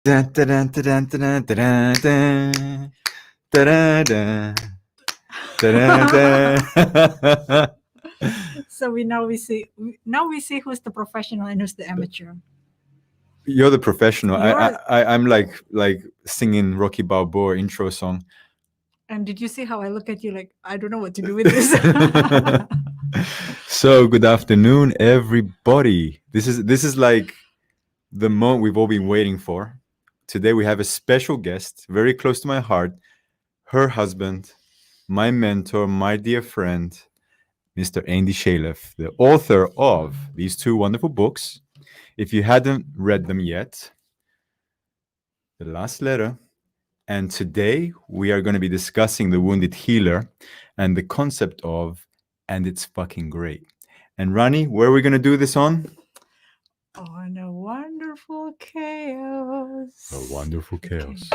Dun, dun, dun, dun, dun, dun, dun, dun, dun, dun, dun, dun, dun. So we see who's the professional and who's the amateur. You're the professional. You're I'm like singing Rocky Balboa intro song. and did you see how I look at you like I don't know what to do with this? So good afternoon, everybody. This is like the moment we've all been waiting for. Today we have a special guest, very close to my heart, her husband, my mentor, my dear friend, Mr. Andy Chaleff, the author of these two wonderful books. If you hadn't read them yet, The Last Letter, and today we are going to be discussing The Wounded Healer and the concept of "and it's fucking great." And Rani, where are we going to do this on? On a wonderful chaos. A wonderful chaos.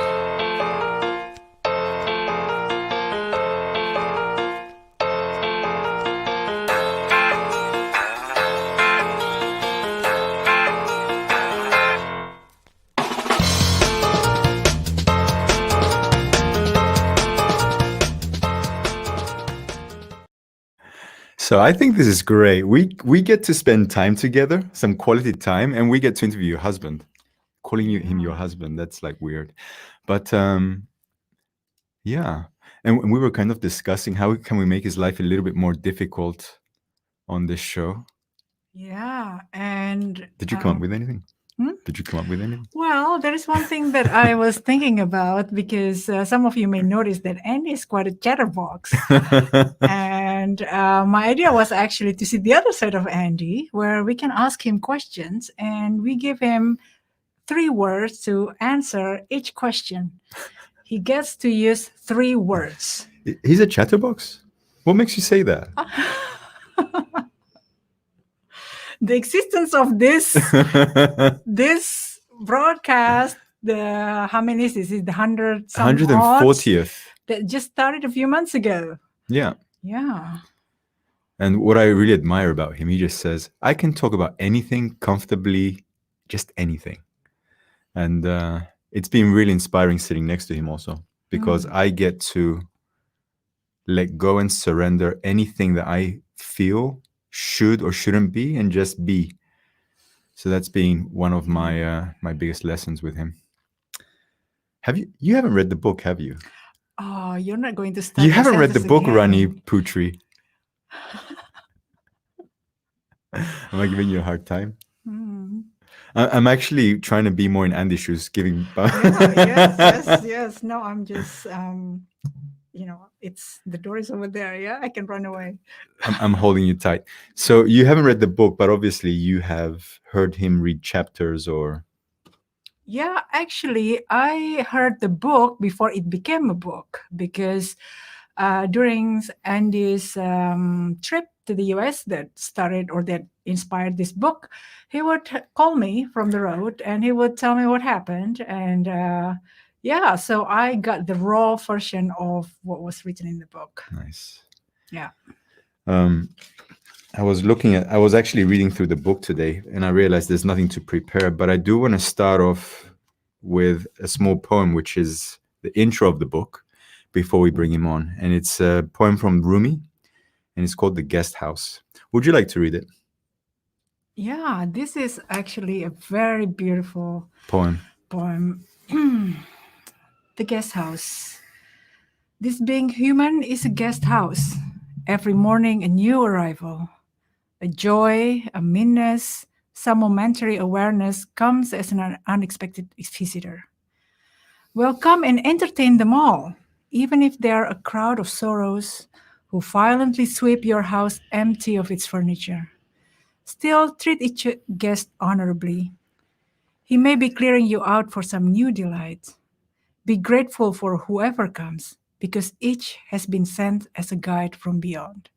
So I think this is great. We get to spend time together, some quality time, and we get to interview your husband. Calling him your husband, that's like weird. But yeah. And we were kind of discussing how can we make his life a little bit more difficult on this show. Yeah, and Did you come up with anything? Hmm? Did you come up with anything? Well, there is one thing that I was thinking about because some of you may notice that Andy is quite a chatterbox. And my idea was actually to see the other side of Andy, where we can ask him questions and we give him 3 words to answer each question. He gets to use 3 words. He's a chatterbox? What makes you say that? The existence of this this broadcast, how many is this? Is the 140th that just started a few months ago. Yeah. Yeah. And what I really admire about him, he just says, I can talk about anything comfortably, just anything. And it's been really inspiring sitting next to him also, because I get to let go and surrender anything that I feel should or shouldn't be and just be. So that's been one of my my biggest lessons with him. You haven't read the book, have you? Oh, you're not going to start. You haven't read the book, Rani Putri. Am I giving you a hard time? I'm actually trying to be more in Andy's shoes, giving. Yes. No, I'm just, it's the door is over there. Yeah, I can run away. I'm holding you tight. So you haven't read the book, but obviously you have heard him read chapters or. Yeah, actually, I heard the book before it became a book because during Andy's trip to the US that inspired this book, he would call me from the road and he would tell me what happened. And so I got the raw version of what was written in the book. Nice. Yeah. I was actually reading through the book today and I realized there's nothing to prepare, but I do want to start off with a small poem, which is the intro of the book before we bring him on. And it's a poem from Rumi and it's called The Guest House. Would you like to read it? Yeah, this is actually a very beautiful poem. The Guest House. This being human is a guest house. Every morning a new arrival. A joy, a meanness, some momentary awareness comes as an unexpected visitor. Welcome and entertain them all, even if they are a crowd of sorrows who violently sweep your house empty of its furniture. Still treat each guest honorably. He may be clearing you out for some new delight. Be grateful for whoever comes, because each has been sent as a guide from beyond.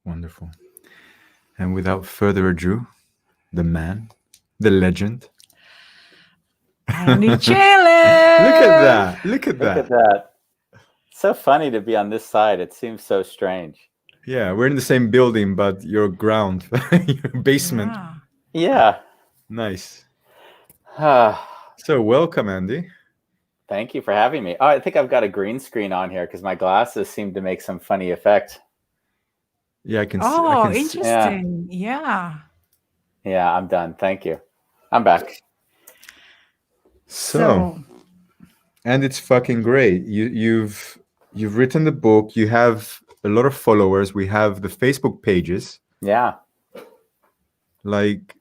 Wonderful. And without further ado, the man, the legend. Andy Chaleff! Look at Look at that. So funny to be on this side. It seems so strange. Yeah, we're in the same building, but your ground, your basement. Yeah. Nice. So welcome, Andy. Thank you for having me. Oh, I think I've got a green screen on here because my glasses seem to make some funny effect. Yeah, I can. Oh, Yeah. interesting. Yeah. Yeah, I'm done. Thank you. I'm back. So, and it's fucking great. You've written the book. You have a lot of followers. We have the Facebook pages. Yeah. Like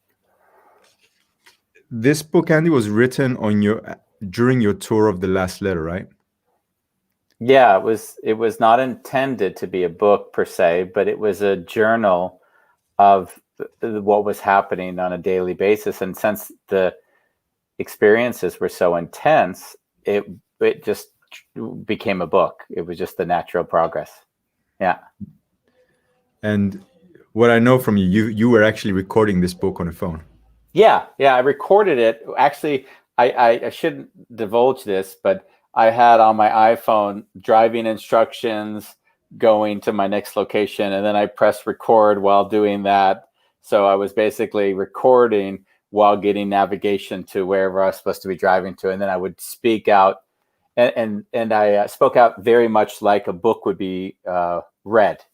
this book, Andy, was written on during your tour of The Last Letter, right? Yeah, it was not intended to be a book per se, but it was a journal of what was happening on a daily basis. And since the experiences were so intense, it just became a book. It was just the natural progress. Yeah. And what I know from you were actually recording this book on a phone. Yeah, I recorded it. Actually, I shouldn't divulge this, but I had on my iPhone driving instructions going to my next location, and then I pressed record while doing that. So I was basically recording while getting navigation to wherever I was supposed to be driving to, and then I would speak out, and I spoke out very much like a book would be read.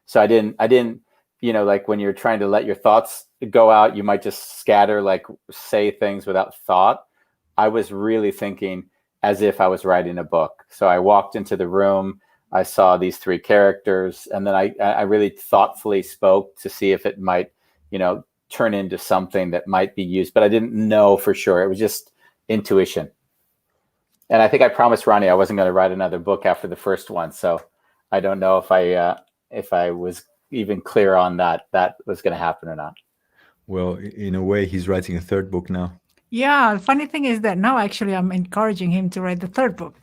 So I didn't, like when you're trying to let your thoughts go out, you might just scatter, like say things without thought. I was really thinking as if I was writing a book. So I walked into the room, I saw these three characters, and then I really thoughtfully spoke to see if it might, turn into something that might be used, but I didn't know for sure. It was just intuition. And I think I promised Ronnie I wasn't going to write another book after the first one. So I don't know if I was even clear on that was going to happen or not. Well, in a way, he's writing a third book now. Yeah. The funny thing is that now actually I'm encouraging him to write the third book.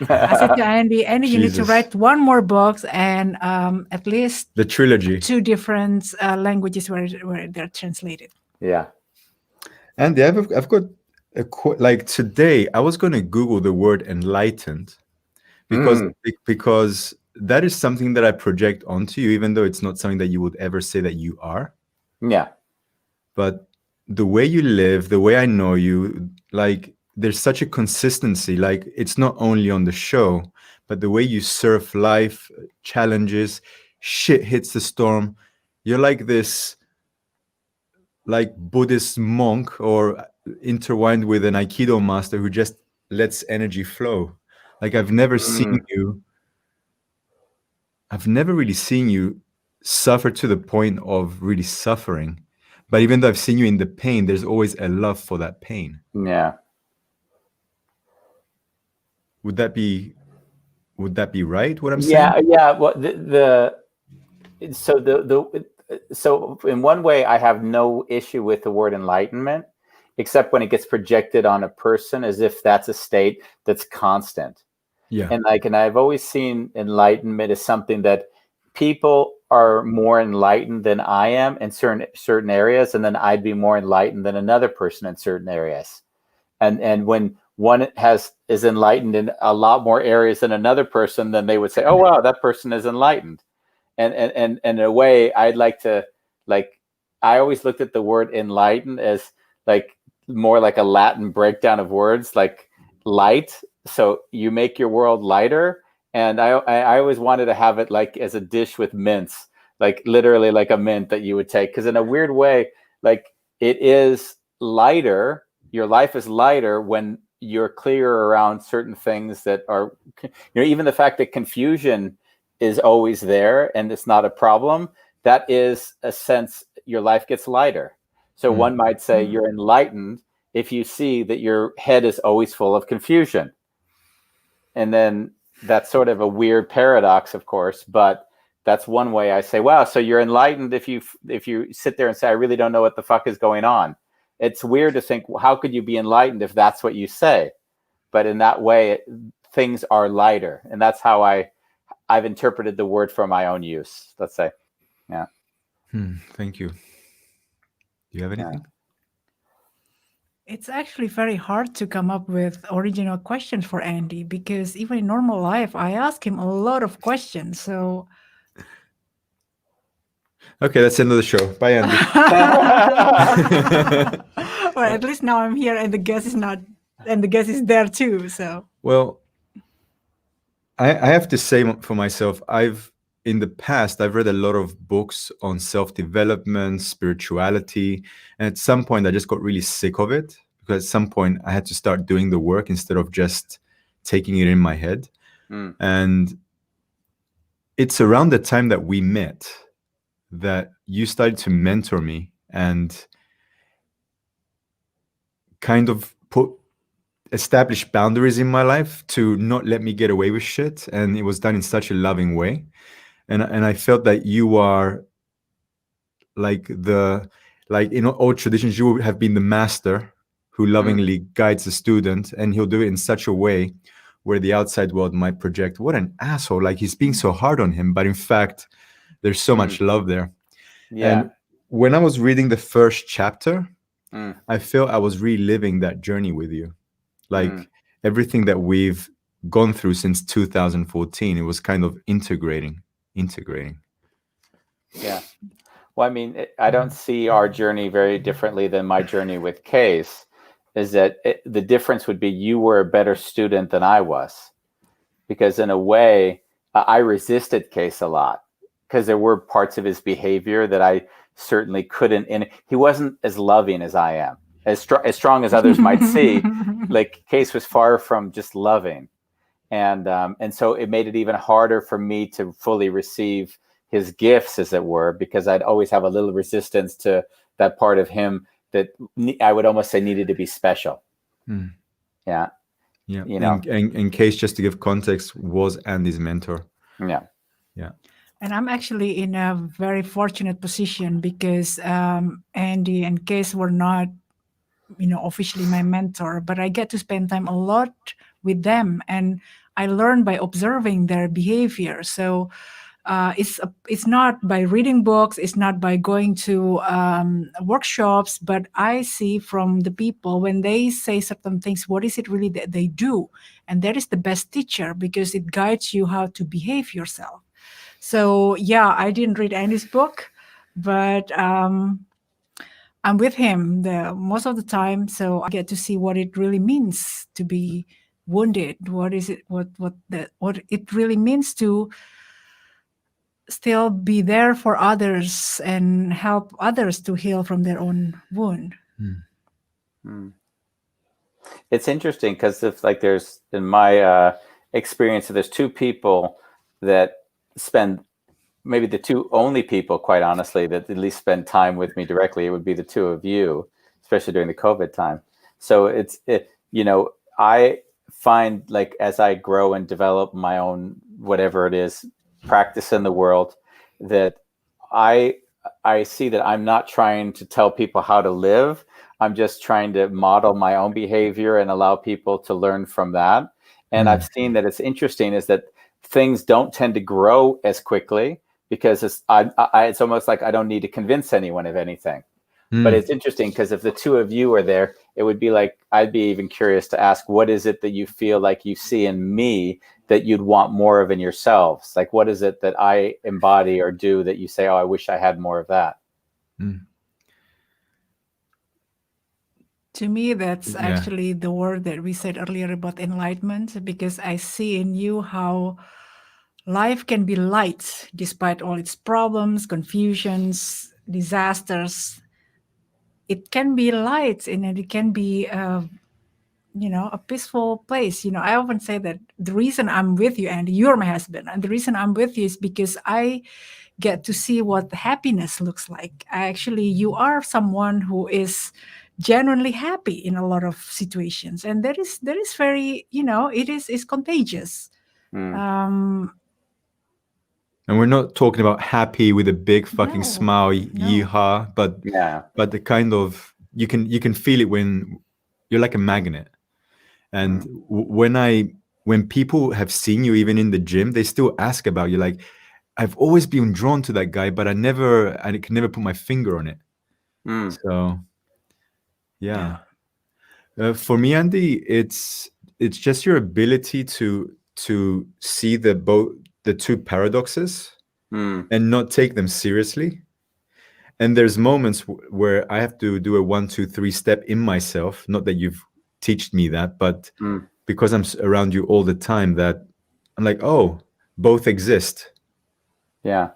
I said to Andy, you need to write one more book and at least the trilogy, 2 different languages where they're translated. Yeah. Andy, I've got like today I was going to Google the word enlightened because that is something that I project onto you, even though it's not something that you would ever say that you are. Yeah. But the way you live, the way I know you, like there's such a consistency. Like it's not only on the show, but the way you surf life, challenges, shit hits the storm. You're like this, like Buddhist monk or intertwined with an Aikido master who just lets energy flow. Like I've never really seen you suffer to the point of really suffering. But even though I've seen you in the pain, there's always a love for that pain. Yeah. Would that be right? What I'm saying? Yeah. Well, so in one way, I have no issue with the word enlightenment, except when it gets projected on a person as if that's a state that's constant. Yeah. And I've always seen enlightenment as something that people are more enlightened than I am in certain areas, and then I'd be more enlightened than another person in certain areas. And when one is enlightened in a lot more areas than another person, then they would say, "Oh wow, that person is enlightened." And in a way, I'd like to I always looked at the word enlightened as like more like a Latin breakdown of words, like light. So you make your world lighter. And I always wanted to have it like as a dish with mints, like literally like a mint that you would take. Because in a weird way, like it is lighter. Your life is lighter when you're clear around certain things that are, even the fact that confusion is always there and it's not a problem. That is a sense your life gets lighter. So one might say you're enlightened if you see that your head is always full of confusion. And then that's sort of a weird paradox, of course, but that's one way I say, wow, so you're enlightened if you sit there and say, I really don't know what the fuck is going on. It's weird to think, well, how could you be enlightened if that's what you say? But in that way, things are lighter. And that's how I've interpreted the word for my own use, let's say. Yeah. Thank you. Do you have anything? It's actually very hard to come up with original questions for Andy because even in normal life, I ask him a lot of questions. So, okay, that's the end of the show. Bye, Andy. Well, at least now I'm here, and the guest is not, and the guest is there too. So Well, I have to say for myself, in the past, I've read a lot of books on self-development, spirituality, and at some point I just got really sick of it, because at some point I had to start doing the work instead of just taking it in my head. Mm. And it's around the time that we met that you started to mentor me and kind of establish boundaries in my life to not let me get away with shit. And it was done in such a loving way. And I felt that you are like in old traditions, you have been the master who lovingly guides the student, and he'll do it in such a way where the outside world might project, what an asshole, like he's being so hard on him. But in fact, there's so much love there. Yeah. And when I was reading the first chapter, Mm. I felt I was reliving that journey with you. Like everything that we've gone through since 2014, it was kind of integrating. Yeah. Well, I mean, I don't see our journey very differently than my journey with Case. Is that the difference would be you were a better student than I was, because in a way, I resisted Case a lot because there were parts of his behavior that I certainly couldn't. And he wasn't as loving as I am, as strong as others might see. Like Case was far from just loving, and so it made it even harder for me to fully receive his gifts, as it were, because I'd always have a little resistance to that part of him that I would almost say needed to be special. Yeah. Yeah. You know. And Case, just to give context, was Andy's mentor. Yeah. Yeah. And I'm actually in a very fortunate position because Andy and Case were not, officially my mentor, but I get to spend time a lot with them, and I learn by observing their behavior. So it's not by reading books, it's not by going to workshops, but I see from the people when they say certain things, what is it really that they do? And that is the best teacher, because it guides you how to behave yourself. So yeah, I didn't read Andy's book, but I'm with him most of the time, so I get to see what it really means to be wounded. What is it? What it really means to still be there for others and help others to heal from their own wound. It's interesting because if there's in my experience, there's two people that spend, maybe the two only people, quite honestly, that at least spend time with me directly. It would be the two of you, especially during the COVID time. So I find, like, as I grow and develop my own, whatever it is, practice in the world, that I see that I'm not trying to tell people how to live. I'm just trying to model my own behavior and allow people to learn from that. And I've seen that it's interesting is that things don't tend to grow as quickly because it's almost like I don't need to convince anyone of anything. But it's interesting because if the two of you are there, it would be like, I'd be even curious to ask, what is it that you feel like you see in me that you'd want more of in yourselves? Like, what is it that I embody or do that you say, oh, I wish I had more of that? To me, that's actually the word that we said earlier about enlightenment, because I see in you how life can be light despite all its problems, confusions, disasters. It can be light, and it can be a peaceful place. I often say that the reason I'm with you, and you're my husband, and the reason I'm with you is because I get to see what happiness looks like. You are someone who is genuinely happy in a lot of situations, and that is very, it's contagious. And we're not talking about happy with a big fucking smile, yeehaw, but the kind of, you can feel it when you're like a magnet. And when people have seen you even in the gym, they still ask about you. Like, I've always been drawn to that guy, but I can never put my finger on it. So yeah. For me, Andy, it's just your ability to see the two paradoxes and not take them seriously, And there's moments where I have to do a 1, 2, 3 step in myself. Not that you've taught me that, but because I'm around you all the time, that I'm like, oh, both exist. Yeah.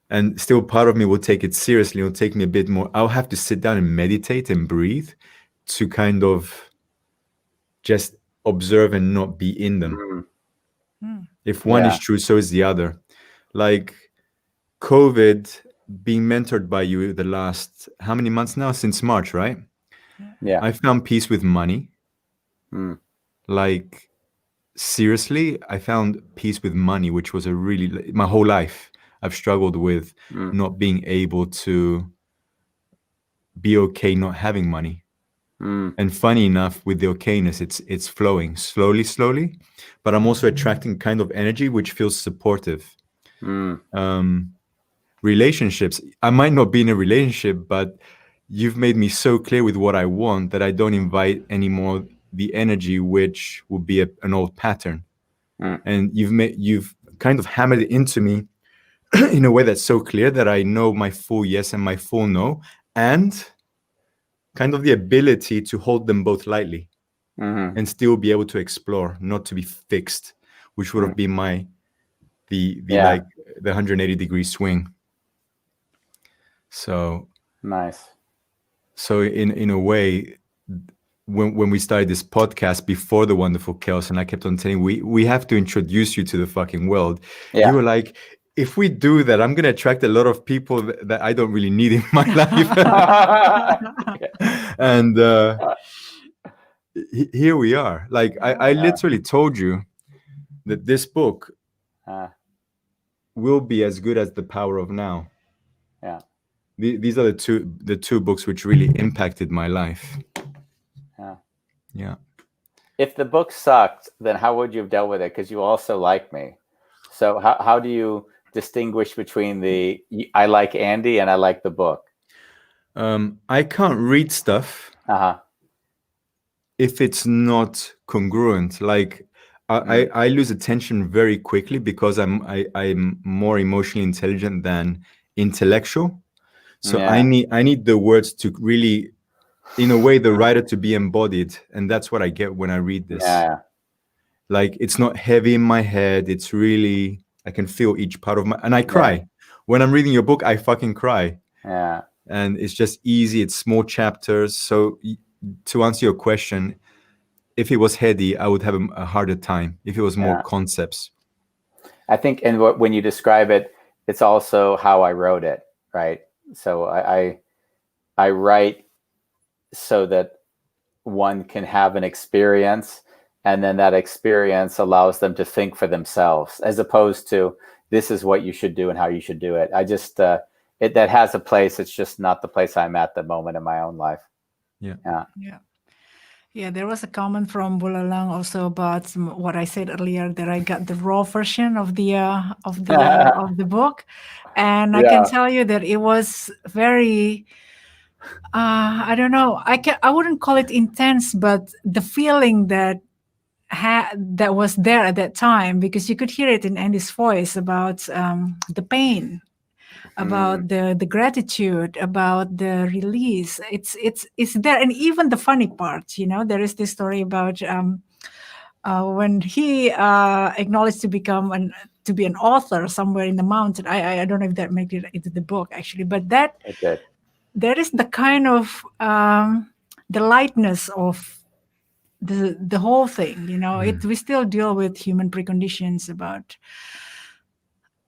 And still part of me will take it seriously. It'll take me a bit more. I'll have to sit down and meditate and breathe to kind of just observe and not be in them. If one is true, so is the other. Like COVID being mentored by you the last, how many months now? Since March, right? Yeah. I found peace with money. Like, seriously, I found peace with money, which was my whole life. I've struggled with not being able to be okay not having money. And funny enough, with the okayness, it's flowing slowly, but I'm also attracting kind of energy which feels supportive. Relationships, I might not be in a relationship, but you've made me so clear with what I want that I don't invite anymore the energy which will be an old pattern. And you've kind of hammered it into me in a way that's so clear that I know my full yes and my full no, and kind of the ability to hold them both lightly and still be able to explore, not to be fixed, which would have been the 180-degree swing. So nice. So in a way, when we started this podcast before the Wonderful Chaos, and I kept on saying we have to introduce you to the fucking world. You were like, if we do that, I'm going to attract a lot of people that I don't really need in my life. And here we are. Like, I literally told you that this book will be as good as The Power of Now. Yeah. These are the two books which really impacted my life. Yeah. If the book sucked, then how would you have dealt with it? Because you also like me. So how do you distinguish between I like Andy and I like the book? I can't read stuff if it's not congruent. Like I lose attention very quickly because I'm more emotionally intelligent than intellectual. So I need the words to really, in a way, the writer to be embodied, and that's what I get when I read this. Like, it's not heavy in my head. It's really, I can feel each part of and I cry. When I'm reading your book, I fucking cry. And it's just easy. It's small chapters. So to answer your question, if it was heady, I would have a harder time. If it was more concepts. I think, and when you describe it, it's also how I wrote it, right? So I write so that one can have an experience, and then that experience allows them to think for themselves, as opposed to this is what you should do and how you should do it. I just that has a place. It's just not the place I'm at the moment in my own life. Yeah, there was a comment from Bulalang also about what I said earlier, that I got the raw version of the book, and I can tell you that it was very, I don't know, I wouldn't call it intense, but the feeling that was there at that time, because you could hear it in Andy's voice about the pain, about the gratitude, about the release. It's there. And even the funny part, there is this story about when he acknowledged to be an author somewhere in the mountain. I don't know if that made it into the book actually, but that is the kind of the lightness of the whole thing. We still deal with human preconditions about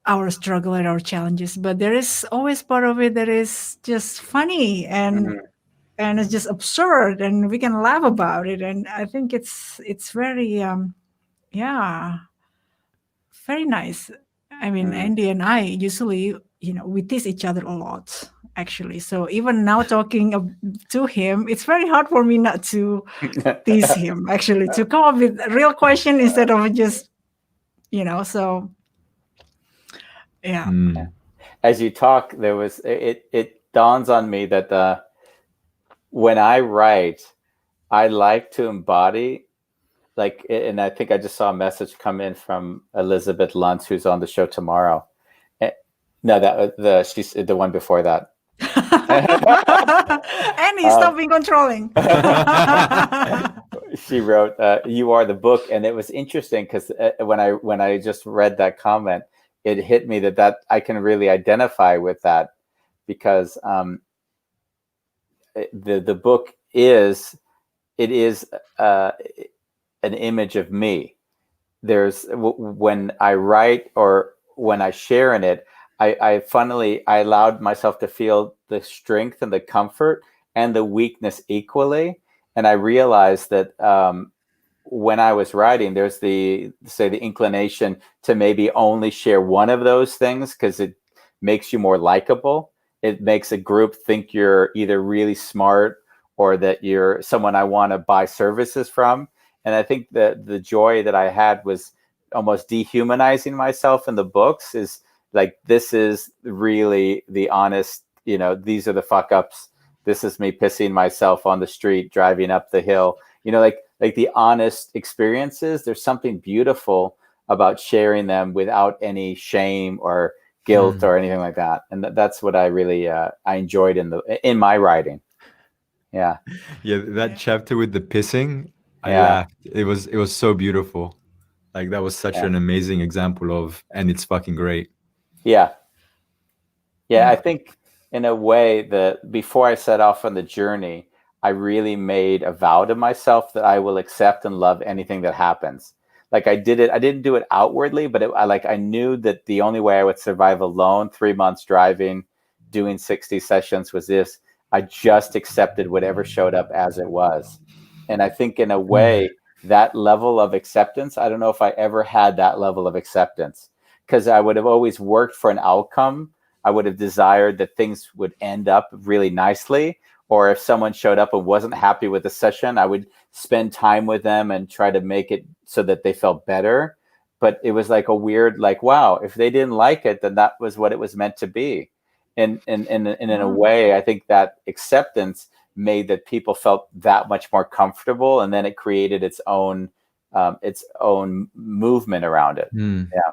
our struggle and our challenges, but there is always part of it that is just funny and it's just absurd, and we can laugh about it. And I think it's very very nice. I mean, Andy and I usually, we tease each other a lot, actually. So even now talking to him, it's very hard for me not to tease him, actually, to come up with a real question instead of just, so. Yeah. As you talk, it dawns on me that when I write, I like to embody, like, and I think I just saw a message come in from Elizabeth Luntz, who's on the show tomorrow. No, she's the one before that. Annie, stop being controlling. She wrote, "You are the book," and it was interesting because when I just read that comment, it hit me that I can really identify with that because the book is an image of me. When I write or when I share in it, I allowed myself to feel the strength and the comfort and the weakness equally, and I realized that when I was writing, there's the inclination to maybe only share one of those things because it makes you more likable. It makes a group think you're either really smart or that you're someone I want to buy services from. And I think that the joy that I had was almost dehumanizing myself in the books is like, this is really the honest, these are the fuck ups. This is me pissing myself on the street, driving up the hill, like the honest experiences. There's something beautiful about sharing them without any shame or guilt or anything like that. And that's what I really, I enjoyed in my writing. Yeah. Yeah, that chapter with the pissing, I Yeah. laughed. It was so beautiful. Like that was such an amazing example of, and it's fucking great. Yeah. Yeah, I think in a way that before I set off on the journey, I really made a vow to myself that I will accept and love anything that happens. Like I didn't do it outwardly, but I knew that the only way I would survive alone, 3 months driving, doing 60 sessions was this. I just accepted whatever showed up as it was. And I think in a way, that level of acceptance, I don't know if I ever had that level of acceptance because I would have always worked for an outcome. I would have desired that things would end up really nicely. Or if someone showed up and wasn't happy with the session, I would spend time with them and try to make it so that they felt better. But it was like a weird, like, wow, if they didn't like it, then that was what it was meant to be. And in a way, I think that acceptance made that people felt that much more comfortable. And then it created its own movement around it. Yeah.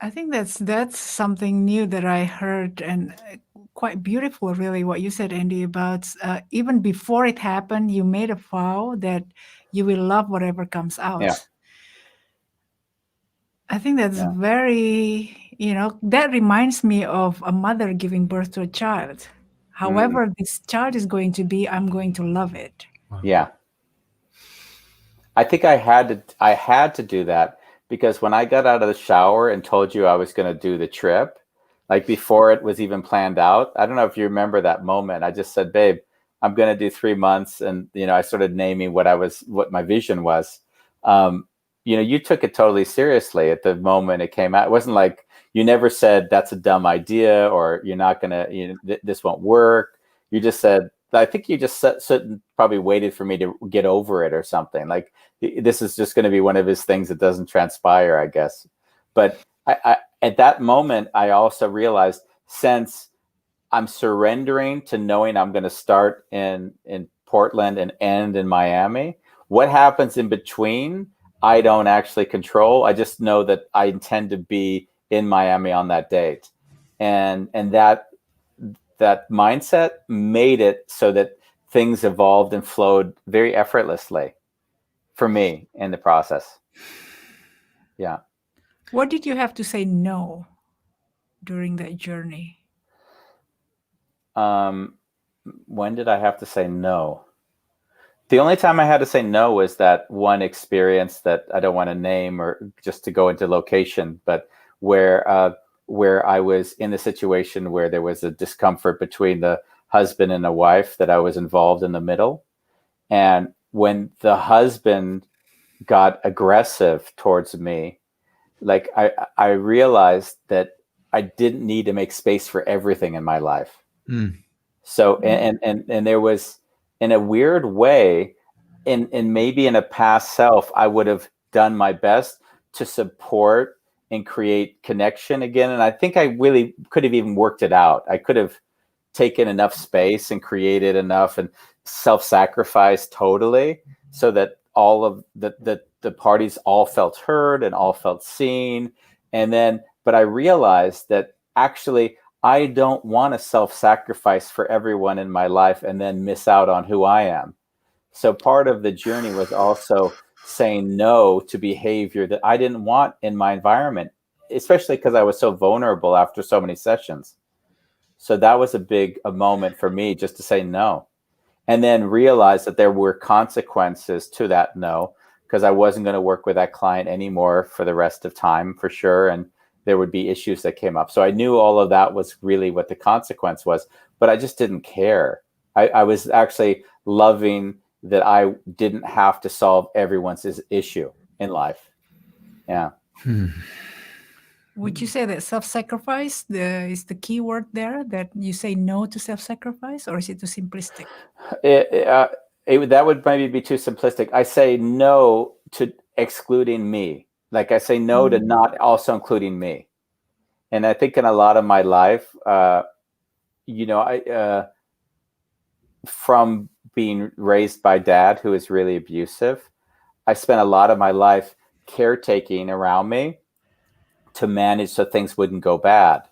I think that's something new that I heard, and quite beautiful, really, what you said, Andy, about even before it happened, you made a vow that you will love whatever comes out. Yeah. I think that's very, that reminds me of a mother giving birth to a child. However this child is going to be, I'm going to love it. Yeah. I think I had to do that because when I got out of the shower and told you I was going to do the trip, like before it was even planned out, I don't know if you remember that moment. I just said, babe, I'm going to do 3 months. And, I started naming what my vision was. You took it totally seriously at the moment it came out. It wasn't like you never said that's a dumb idea or you're not going to, this won't work. You just said, I think you just probably waited for me to get over it or something. Like this is just going to be one of his things that doesn't transpire, I guess. But I at that moment, I also realized since I'm surrendering to knowing I'm going to start in Portland and end in Miami, what happens in between, I don't actually control. I just know that I intend to be in Miami on that date. And that mindset made it so that things evolved and flowed very effortlessly for me in the process. Yeah. What did you have to say no during that journey? When did I have to say no? The only time I had to say no was that one experience that I don't want to name or just to go into location, but where I was in a situation where there was a discomfort between the husband and a wife that I was involved in the middle. And when the husband got aggressive towards me, like I realized that I didn't need to make space for everything in my life. So, and there was, in a weird way, in maybe in a past self, I would have done my best to support and create connection again. And I think I really could have even worked it out. I could have taken enough space and created enough and self-sacrificed totally so that all of the parties all felt heard and all felt seen. And then, but I realized that actually I don't want to self-sacrifice for everyone in my life and then miss out on who I am. So part of the journey was also saying no to behavior that I didn't want in my environment, especially because I was so vulnerable after so many sessions. So that was a moment for me, just to say no. And then realize that there were consequences to that no, because I wasn't going to work with that client anymore for the rest of time, for sure. And there would be issues that came up. So I knew all of that was really what the consequence was, but I just didn't care. I was actually loving that I didn't have to solve everyone's issue in life. Yeah. Would you say that self-sacrifice is the key word there, that you say no to self-sacrifice, or is it too simplistic? That would maybe be too simplistic. I say no to excluding me. Like I say no to not also including me. And I think in a lot of my life, from being raised by dad, who is really abusive, I spent a lot of my life caretaking around me to manage so things wouldn't go bad.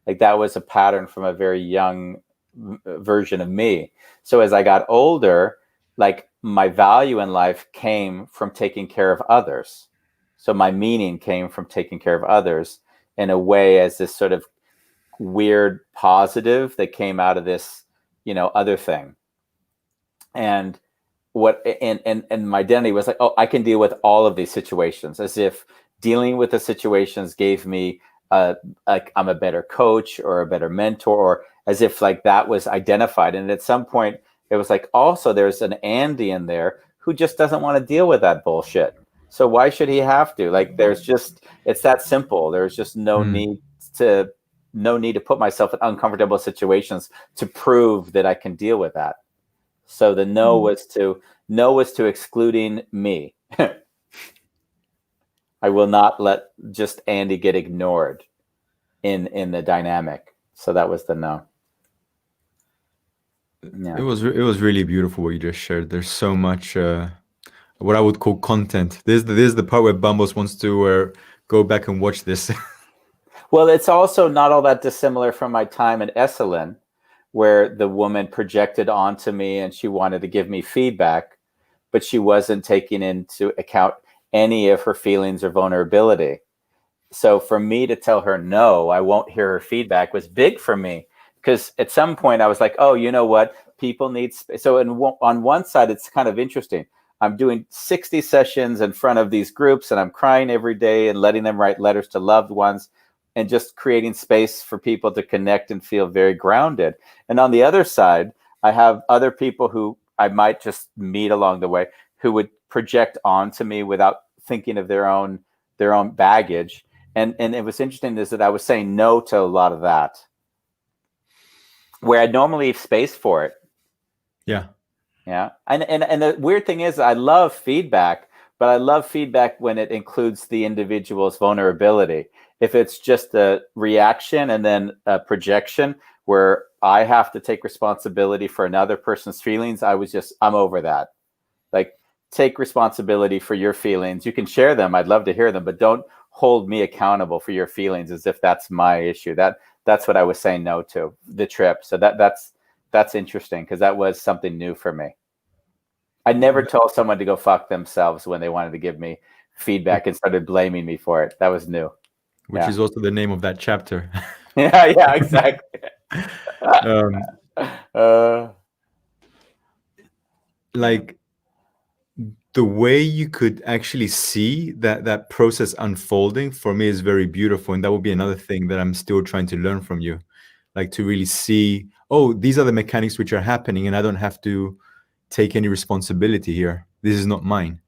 Like that was a pattern from a very young version of me. So as I got older, like my value in life came from taking care of others. So my meaning came from taking care of others in a way as this sort of weird positive that came out of this, other thing. And my identity was like, oh, I can deal with all of these situations, as if dealing with the situations gave me like I'm a better coach or a better mentor, or as if like that was identified. And at some point it was like, also there's an Andy in there who just doesn't want to deal with that bullshit. So why should he have to? Like it's that simple. There's just no need to put myself in uncomfortable situations to prove that I can deal with that. So the no was to excluding me. I will not let just Andy get ignored in the dynamic. So that was the no. Yeah. It was really beautiful what you just shared. There's so much what I would call content. This is the part where Bambos wants to go back and watch this. Well, it's also not all that dissimilar from my time at Esalen, where the woman projected onto me and she wanted to give me feedback, but she wasn't taking into account any of her feelings or vulnerability. So for me to tell her, no, I won't hear her feedback, was big for me, because at some point I was like, oh, you know what? People need space. So on one side, it's kind of interesting. I'm doing 60 sessions in front of these groups and I'm crying every day and letting them write letters to loved ones and just creating space for people to connect and feel very grounded. And on the other side, I have other people who I might just meet along the way who would project onto me without thinking of their own baggage. And it was interesting is that I was saying no to a lot of that, where I'd normally leave space for it. Yeah. Yeah. And the weird thing is I love feedback, but I love feedback when it includes the individual's vulnerability. If it's just a reaction and then a projection where I have to take responsibility for another person's feelings, I'm over that. Like, take responsibility for your feelings. You can share them. I'd love to hear them, but don't hold me accountable for your feelings as if that's my issue. That's what I was saying no to, the trip. So that's interesting, because that was something new for me. I never told someone to go fuck themselves when they wanted to give me feedback and started blaming me for it. That was new. Which is also the name of that chapter. Yeah, exactly. Like the way you could actually see that process unfolding for me is very beautiful, and that would be another thing that I'm still trying to learn from you, like to really see, oh, these are the mechanics which are happening and I don't have to take any responsibility here. This is not mine.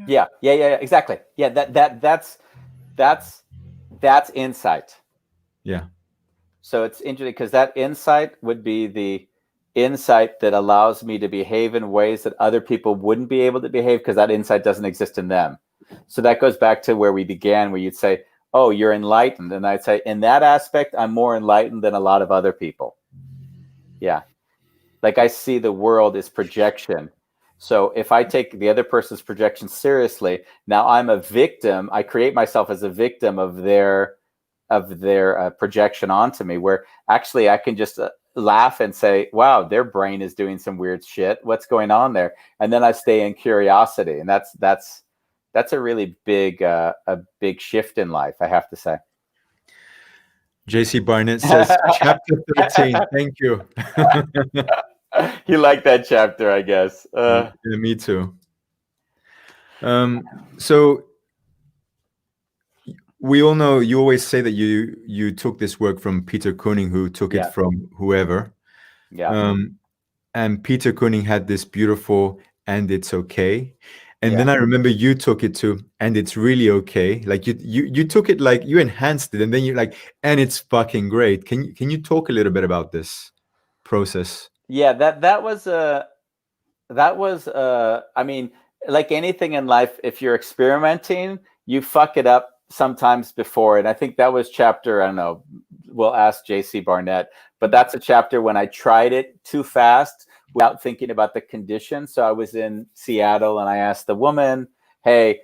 Yeah, exactly. Yeah, that's insight. Yeah. So it's interesting because that insight would be the insight that allows me to behave in ways that other people wouldn't be able to behave, because that insight doesn't exist in them. So that goes back to where we began, where you'd say, oh, you're enlightened. And I'd say, in that aspect, I'm more enlightened than a lot of other people. Yeah. Like, I see the world as projection. So if I take the other person's projection seriously, now I'm a victim. I create myself as a victim of their of their projection onto me, where actually I can just laugh and say, wow, their brain is doing some weird shit. What's going on there? And then I stay in curiosity. And that's a really big shift in life, I have to say. JC Barnett says, chapter 13. Thank you. You like that chapter, I guess. Yeah, me too. So we all know, you always say that you took this work from Peter Koenig, who took it from whoever. Yeah. And Peter Koenig had this beautiful "and it's okay." And then I remember you took it to "and it's really okay." Like you took it, like you enhanced it, and then you're like, "and it's fucking great." Can you talk a little bit about this process? Yeah, that was I mean, like anything in life, if you're experimenting, you fuck it up sometimes before. And I think that was chapter, I don't know, we'll ask JC Barnett, but that's a chapter when I tried it too fast without thinking about the conditions. So I was in Seattle and I asked the woman, hey,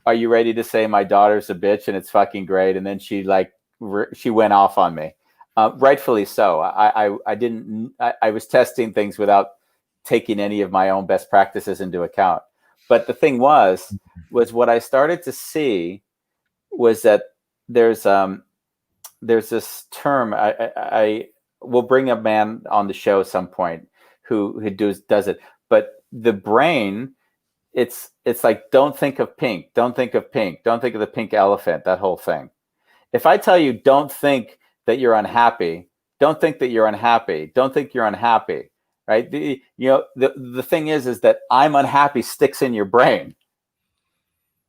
are you ready to say my daughter's a bitch and it's fucking great? And then she went off on me. Rightfully so. I was testing things without taking any of my own best practices into account. But the thing was what I started to see was that there's this term. I will bring a man on the show at some point who does it. But the brain, it's like, don't think of pink, don't think of pink, don't think of the pink elephant, that whole thing. If I tell you, don't think that you're unhappy, don't think that you're unhappy, don't think you're unhappy, right? The thing is that I'm unhappy sticks in your brain.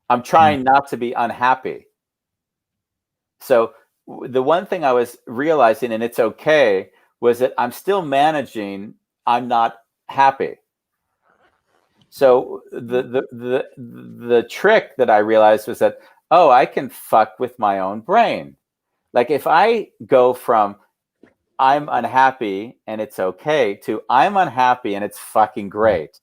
I'm trying not to be unhappy. So the one thing I was realizing, and it's okay, was that I'm still managing, I'm not happy. So the trick that I realized was that, oh, I can fuck with my own brain. Like if I go from I'm unhappy and it's okay to I'm unhappy and it's fucking great.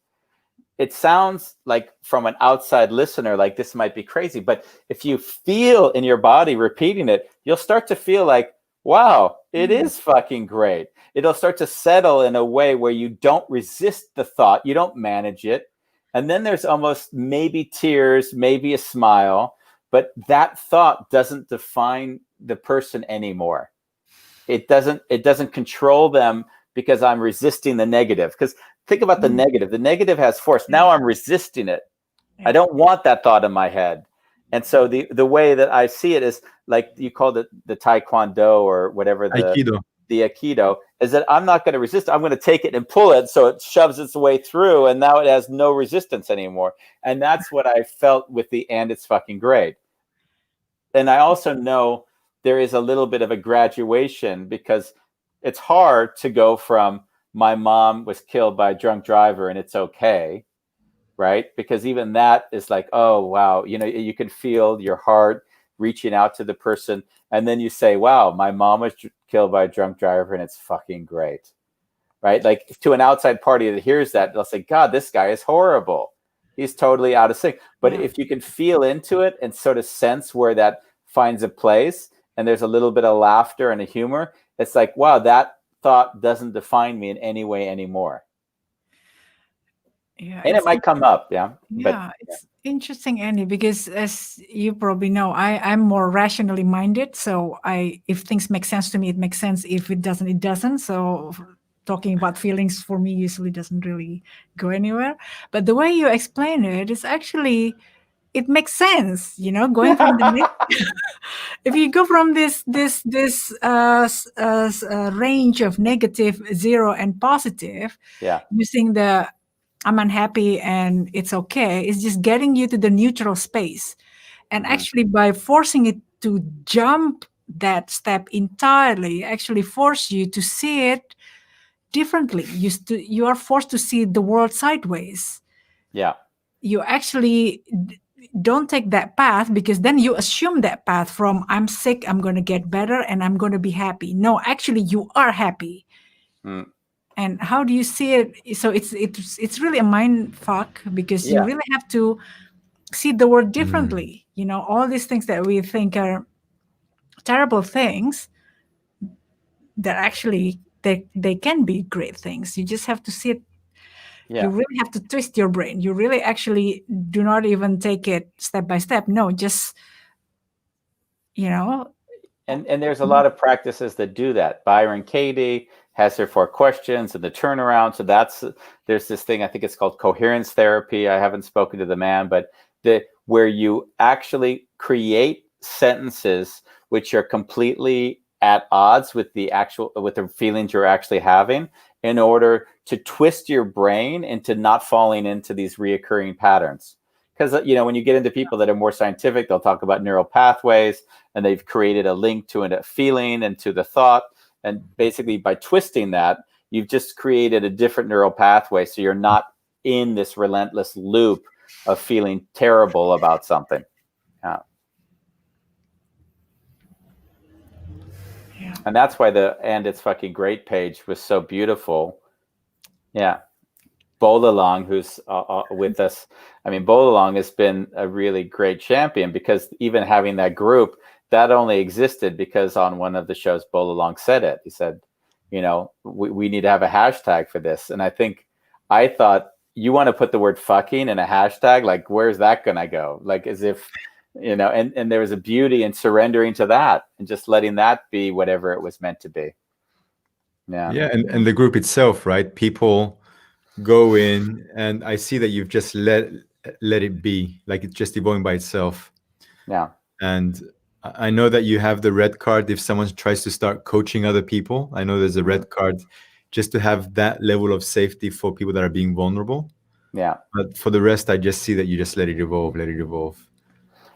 It sounds like, from an outside listener, like this might be crazy, but if you feel in your body repeating it, you'll start to feel like, wow, it is fucking great. It'll start to settle in a way where you don't resist the thought, you don't manage it. And then there's almost maybe tears, maybe a smile, but that thought doesn't define the person anymore. It doesn't control them because I'm resisting the negative. Because think about the negative. The negative has force. Now I'm resisting it. I don't want that thought in my head. And so the way that I see it is, like you called it the Taekwondo or whatever, the Aikido, is that I'm not going to resist. I'm going to take it and pull it so it shoves its way through, and now it has no resistance anymore. And that's what I felt with the "and it's fucking great." And I also know there is a little bit of a graduation, because it's hard to go from my mom was killed by a drunk driver and it's okay, right? Because even that is like, oh, wow, you can feel your heart reaching out to the person. And then you say, wow, my mom was killed by a drunk driver and it's fucking great, right? Like, to an outside party that hears that, they'll say, God, this guy is horrible. He's totally out of sync. But if you can feel into it and sort of sense where that finds a place, and there's a little bit of laughter and a humor, it's like, wow, that thought doesn't define me in any way anymore. Yeah, and it might come up. It's interesting, Andy, because as you probably know, I'm more rationally minded. So if things make sense to me, it makes sense. If it doesn't, it doesn't. So talking about feelings for me usually doesn't really go anywhere. But the way you explain it is actually, it makes sense, going from the if you go from this range of negative, 0 and positive, using the I'm unhappy and it's okay, it's just getting you to the neutral space. And actually, by forcing it to jump that step entirely, actually force you to see it differently. You are forced to see the world sideways. Yeah. You actually don't take that path, because then you assume that path from I'm sick, I'm going to get better, and I'm going to be happy. No, actually, you are happy. And how do you see it? So it's really a mind fuck, because you really have to see the world differently. All these things that we think are terrible things that actually they can be great things. You just have to see it. Yeah. You really have to twist your brain. You really actually do not even take it step by step. No, just, you know, And there's a lot of practices that do that. Byron Katie has her 4 questions and the turnaround. So there's this thing, I think it's called coherence therapy. I haven't spoken to the man, but where you actually create sentences which are completely at odds with the feelings you're actually having, in order to twist your brain into not falling into these reoccurring patterns. Because when you get into people that are more scientific, they'll talk about neural pathways, and they've created a link to a feeling and to the thought. And basically, by twisting that, you've just created a different neural pathway. So you're not in this relentless loop of feeling terrible about something. Yeah. And that's why And It's Fucking Great page was so beautiful. Yeah. Bolalong, who's with us. I mean, Bolalong has been a really great champion, because even having that group, that only existed because on one of the shows, Bolalong said it. He said, we need to have a hashtag for this. And I thought, you want to put the word fucking in a hashtag? Like, where's that going to go? Like, as if, and there was a beauty in surrendering to that and just letting that be whatever it was meant to be. Yeah. Yeah. And the group itself, right? People go in, and I see that you've just let it be, like it's just evolving by itself. Yeah. And I know that you have the red card if someone tries to start coaching other people. I know there's a red card just to have that level of safety for people that are being vulnerable. Yeah. But for the rest, I just see that you just let it evolve.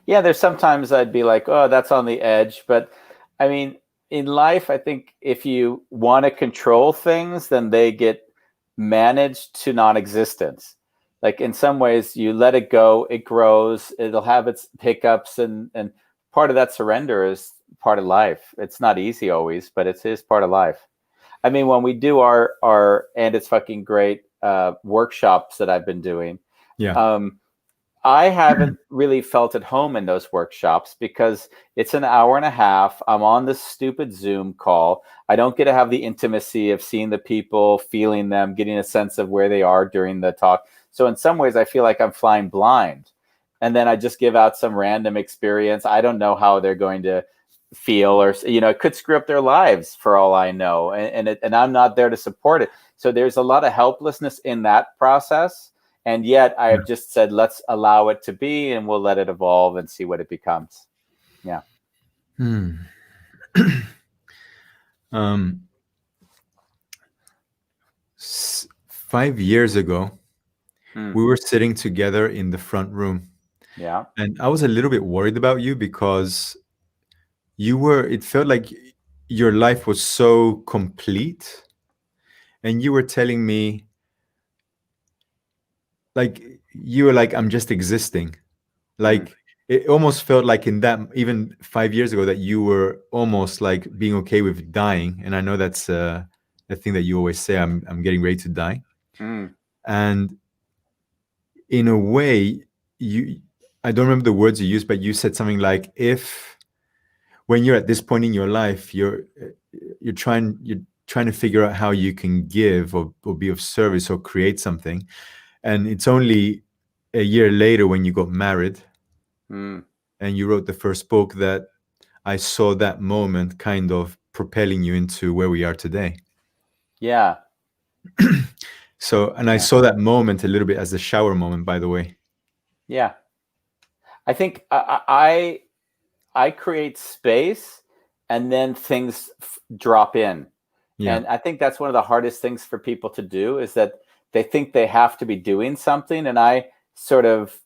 Yeah, there's sometimes I'd be like, oh, that's on the edge. But I mean, in life, I think if you want to control things, then they get managed to non-existence. Like, in some ways, you let it go, it grows, it'll have its hiccups, and part of that surrender is part of life. It's not easy always, but it is part of life. I mean, when we do our And It's Fucking Great workshops that I've been doing, Yeah. I haven't really felt at home in those workshops, because it's an hour and a half. I'm on this stupid Zoom call. I don't get to have the intimacy of seeing the people, feeling them, getting a sense of where they are during the talk. So in some ways, I feel like I'm flying blind. And then I just give out some random experience. I don't know how they're going to feel, or, it could screw up their lives for all I know. And I'm not there to support it. So there's a lot of helplessness in that process. And yet I have just said, let's allow it to be, and we'll let it evolve and see what it becomes. Yeah. 5 years ago, we were sitting together in the front room. Yeah. And I was a little bit worried about you, because it felt like your life was so complete. And you were telling me, like, you were like, I'm just existing. Like, it almost felt like in that, even 5 years ago, that you were almost like being okay with dying. And I know that's a thing that you always say, I'm getting ready to die. And in a way, I don't remember the words you used, but you said something like, when you're at this point in your life, you're trying to figure out how you can give or be of service or create something. And it's only a year later, when you got married and you wrote the first book, that I saw that moment kind of propelling you into where we are today. Yeah. So, and I saw that moment a little bit as the shower moment, by the way. Yeah. I think I create space, and then things drop in. Yeah. And I think that's one of the hardest things for people to do, is that they think they have to be doing something. And I sort of,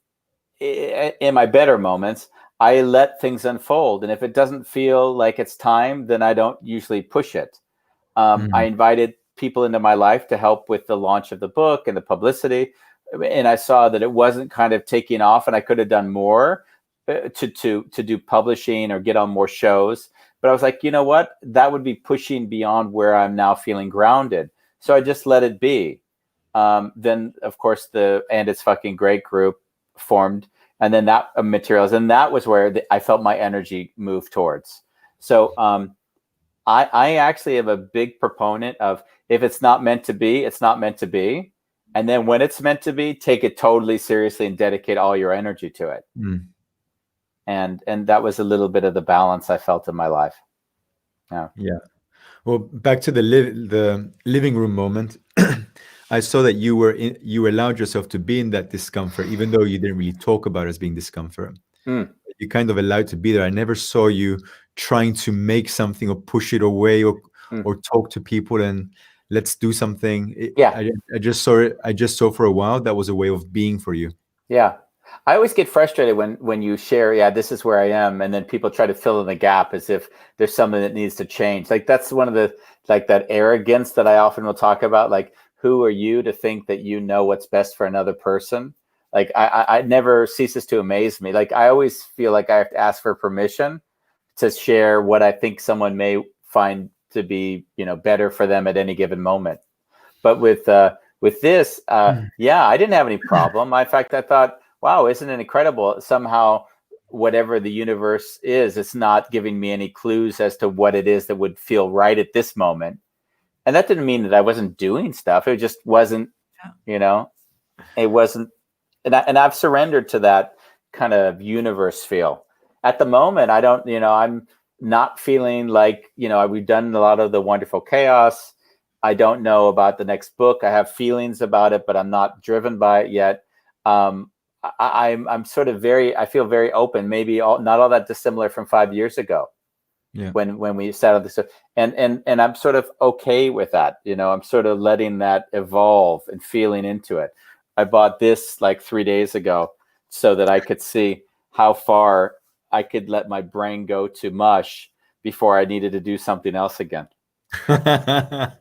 in my better moments, I let things unfold. And if it doesn't feel like it's time, then I don't usually push it. I invited people into my life to help with the launch of the book and the publicity. And I saw that it wasn't kind of taking off, and I could have done more to do publishing or get on more shows. But I was like, you know what? That would be pushing beyond where I'm now feeling grounded. So I just let it be. Then, of course, the And It's Fucking Great group formed, and then that materials, and that was where I felt my energy move towards. So I actually am a big proponent of, if it's not meant to be, it's not meant to be. And then when it's meant to be, take it totally seriously and dedicate all your energy to it. Mm. And that was a little bit of the balance I felt in my life. Yeah. Yeah. Well, back to the living room moment. I saw that you allowed yourself to be in that discomfort, even though you didn't really talk about it as being discomfort. Mm. You kind of allowed to be there. I never saw you trying to make something or push it away Mm. or talk to people and let's do something. Yeah. I just saw it. I just saw for a while that was a way of being for you. Yeah. I always get frustrated when you share, yeah, this is where I am, and then people try to fill in the gap as if there's something that needs to change. Like, that's one of the, like, that arrogance that I often will talk about. Like, who are you to think that you know what's best for another person? Like, I never ceases to amaze me. Like, I always feel like I have to ask for permission to share what I think someone may find to be, better for them at any given moment. But with this, yeah, I didn't have any problem. In fact, I thought, wow, isn't it incredible? Somehow, whatever the universe is, it's not giving me any clues as to what it is that would feel right at this moment. And that didn't mean that I wasn't doing stuff. It just wasn't, it wasn't. And I've surrendered to that kind of universe feel. At the moment, I don't, I'm not feeling like, we've done a lot of the wonderful chaos. I don't know about the next book. I have feelings about it, but I'm not driven by it yet. I'm sort of I feel very open, maybe not all that dissimilar from 5 years ago. Yeah. When we sat on this, and I'm sort of okay with that. I'm sort of letting that evolve and feeling into it. I bought this like 3 days ago so that I could see how far I could let my brain go to mush before I needed to do something else again. I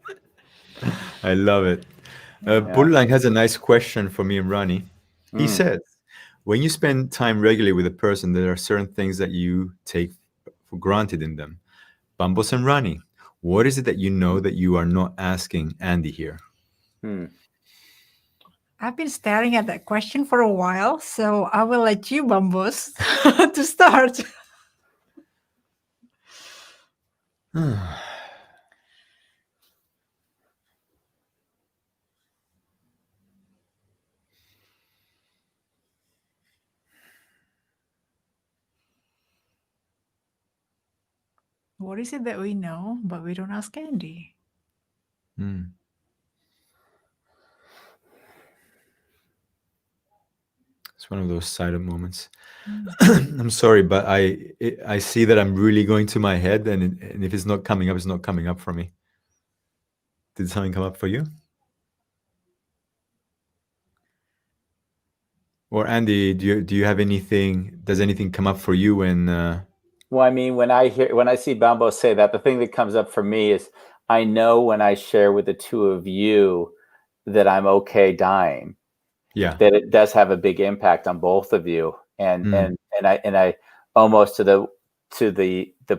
love it. Burlang has a nice question for me and Rani. He says, when you spend time regularly with a person, there are certain things that you take for granted in them. Bambos and Rani, what is it that you know that you are not asking Andy here? I've been staring at that question for a while, so I will let you, Bambos, to start. What is it that we know, but we don't ask Andy? It's one of those silent moments. I'm sorry, but I see that I'm really going to my head, and if it's not coming up, it's not coming up for me. Did something come up for you? Or Andy, do you have anything? Does anything come up for you when? Well, I mean, when I see Bambo say that, the thing that comes up for me is, I know when I share with the two of you that I'm okay dying. Yeah. That it does have a big impact on both of you, and I almost to the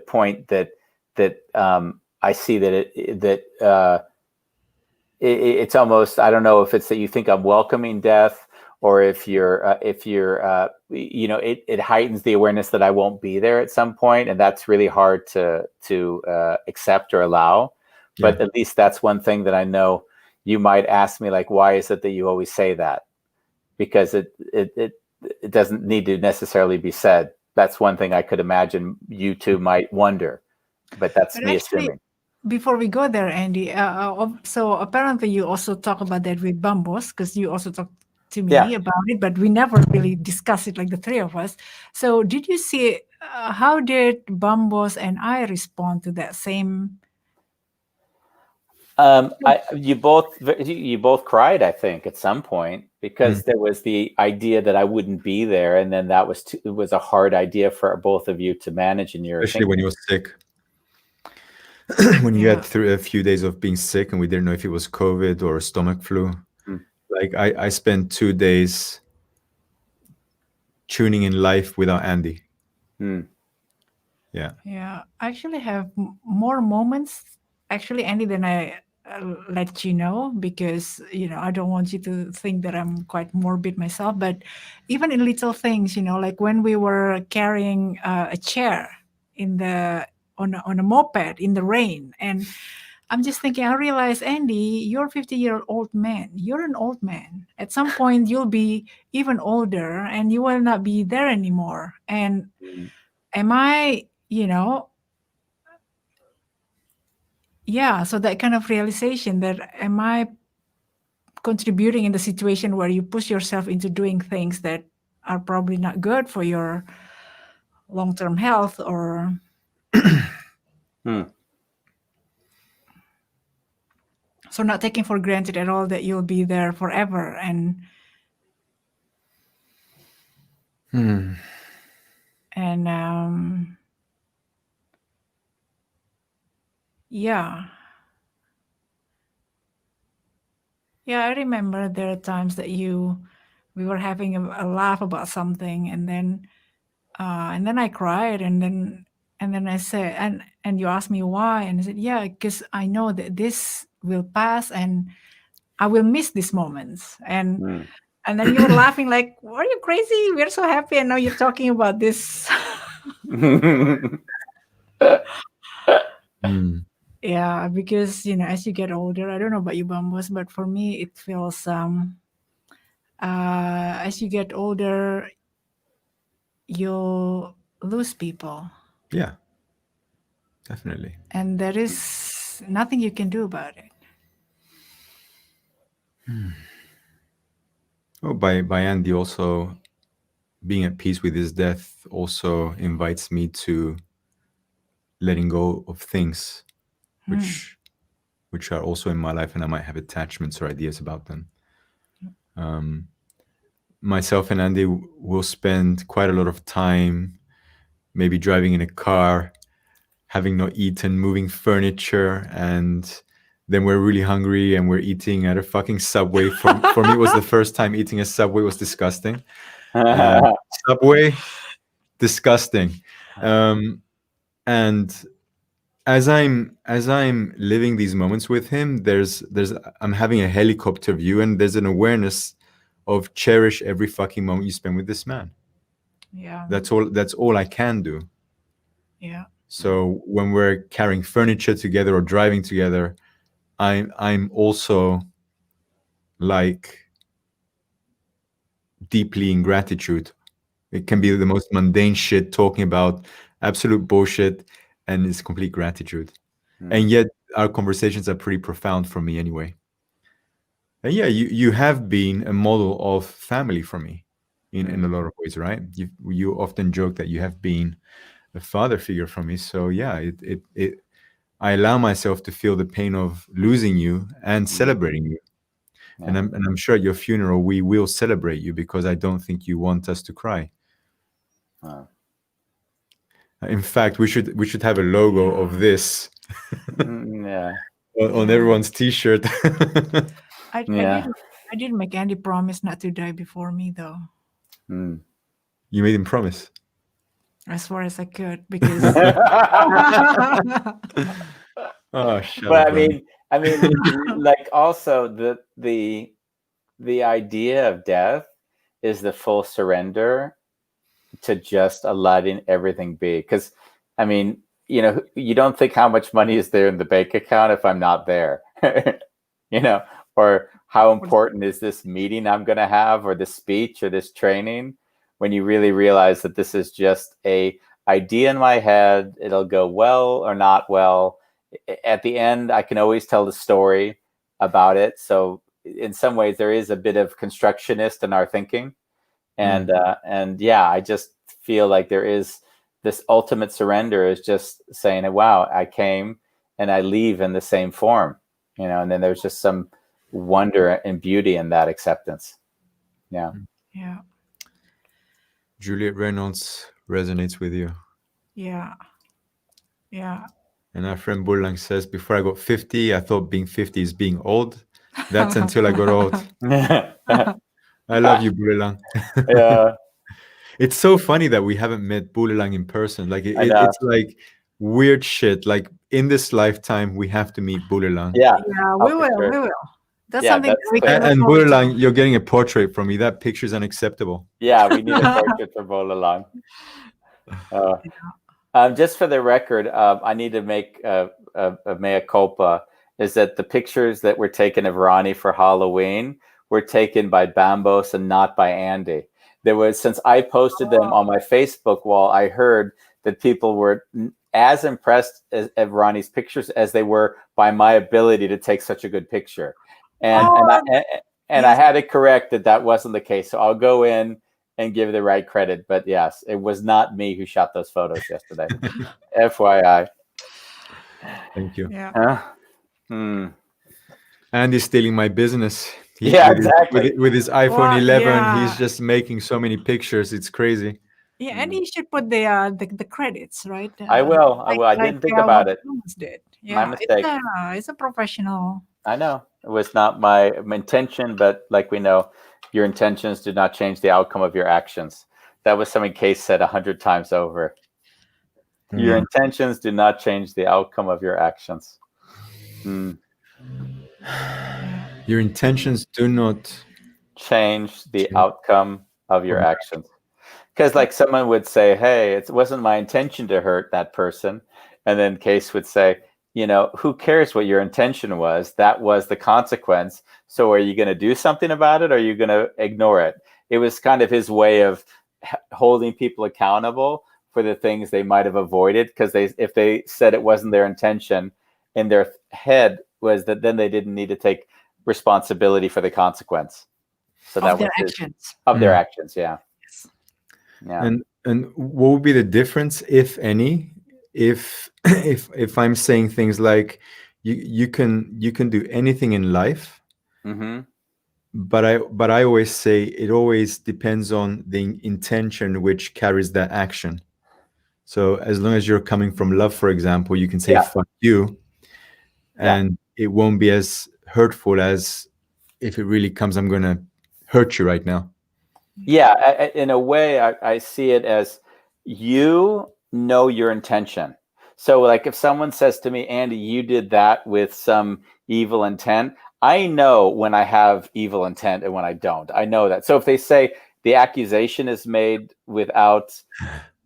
point that I see that it's almost, I don't know if it's that you think I'm welcoming death, or if you're it heightens the awareness that I won't be there at some point, and that's really hard to accept or allow. Yeah. But at least that's one thing that I know. You might ask me, like, why is it that you always say that? Because it doesn't need to necessarily be said. That's one thing I could imagine you two might wonder, but that's me assuming. Before we go there, Andy, so apparently you also talk about that with Bambos, because you also talked to me about it, but we never really discussed it, like the three of us. So did you see, how did Bambos and I respond to that same? You both cried, I think, at some point, because there was the idea that I wouldn't be there, and then it was a hard idea for both of you to manage in your especially when you were sick. When you had through a few days of being sick, and we didn't know if it was COVID or stomach flu. Like I spent 2 days tuning in life without Andy. Yeah. Yeah, I actually have more moments, actually, Andy, than I let you know, because I don't want you to think that I'm quite morbid myself. But even in little things, like when we were carrying a chair on on a moped in the rain. And I'm just thinking, I realize, Andy, you're a 50-year-old man. You're an old man. At some point, you'll be even older and you will not be there anymore. And am I, so that kind of realization that am I contributing in the situation where you push yourself into doing things that are probably not good for your long-term health or so not taking for granted at all that you'll be there forever. And yeah, I remember there are times that we were having a laugh about something, and then I cried, and then I said, and you asked me why, and I said, yeah, because I know that this will pass, and I will miss these moments. And then you were laughing like, are you crazy? We're so happy, and now you're talking about this. Yeah, because as you get older, I don't know about you, Bambos, but for me, it feels as you get older, you'll lose people. Yeah, definitely. And there is nothing you can do about it. Oh, by Andy also being at peace with his death also invites me to letting go of things which are also in my life, and I might have attachments or ideas about them. Myself and Andy will spend quite a lot of time maybe driving in a car, having not eaten, moving furniture, and then we're really hungry and we're eating at a fucking Subway. For me, it was the first time eating a Subway. Was disgusting. Subway, disgusting. And as I'm living these moments with him, I'm having a helicopter view, and there's an awareness of cherish every fucking moment you spend with this man. Yeah. That's all I can do. Yeah. So when we're carrying furniture together or driving together, I'm also like deeply in gratitude. It can be the most mundane shit, talking about absolute bullshit, and it's complete gratitude. And yet our conversations are pretty profound for me anyway. And yeah, you have been a model of family for me in a lot of ways, right? You often joke that you have been a father figure for me. So yeah, I allow myself to feel the pain of losing you and celebrating you. Yeah. And I'm sure at your funeral we will celebrate you, because I don't think you want us to cry. In fact, we should have a logo of this on everyone's T-shirt. I didn't make Andy promise not to die before me, though. You made him promise. As far as I could, because. Oh, shut but up, I mean, like also the idea of death is the full surrender to just letting everything be. Because I mean, you don't think how much money is there in the bank account if I'm not there, or how important is this meeting I'm going to have, or this speech, or this training, when you really realize that this is just a idea in my head. It'll go well or not well. At the end, I can always tell the story about it. So in some ways, there is a bit of constructionist in our thinking. And yeah, I just feel like there is this ultimate surrender is just saying, wow, I came and I leave in the same form, and then there's just some wonder and beauty in that acceptance. Yeah. Yeah. Juliet Reynolds resonates with you. Yeah. Yeah. And our friend Burlang says, before I got 50, I thought being 50 is being old. That's until I got old. I love you, Burlang. Yeah. It's so funny that we haven't met Burlang in person. Like it's like weird shit. Like in this lifetime, we have to meet Burlang. Yeah. Yeah, we will. Sure. We will. That's something that's we can. And Burlang, you're getting a portrait from me. That picture is unacceptable. Yeah, we need a portrait for Burlang. Just for the record, I need to make a mea culpa. Is that the pictures that were taken of Ronnie for Halloween were taken by Bambos and not by Andy? There was, since I posted them on my Facebook wall, I heard that people were as impressed of Ronnie's pictures as they were by my ability to take such a good picture. And I Yes. had to correct that wasn't the case. So I'll go in and give the right credit. But yes, it was not me who shot those photos yesterday. FYI. Thank you. Yeah. Andy's stealing my business. Yeah, with exactly. with his iPhone Well, 11, yeah. he's just making so many pictures. It's crazy. Yeah, and you should put the credits, right? I will. I didn't think about what it. Thomas did. My Yeah, mistake. it's a professional. I know it was not my intention, but like we know, your intentions do not change the outcome of your actions. That was something Case said 100 times over. Your intentions do not change the outcome of your actions. Your intentions do not change the outcome of your actions. Because like someone would say, hey, it wasn't my intention to hurt that person. And then Case would say, who cares what your intention was? That was the consequence. So are you going to do something about it, or are you going to ignore it? It was kind of his way of holding people accountable for the things they might have avoided, because if they said it wasn't their intention, in their head was that then they didn't need to take responsibility for the consequence. So that was actions. Of their actions, yeah. Yes. Yeah. And what would be the difference, if any, if I'm saying things like you can do anything in life, but I always say it always depends on the intention which carries that action. So as long as you're coming from love, for example, you can say fuck you, and it won't be as hurtful as if it really comes, I'm going to hurt you right now. Yeah, in a way, I see it as you know your intention. So like if someone says to me, Andy, you did that with some evil intent, I know when I have evil intent and when I don't. I know that. So if they say the accusation is made without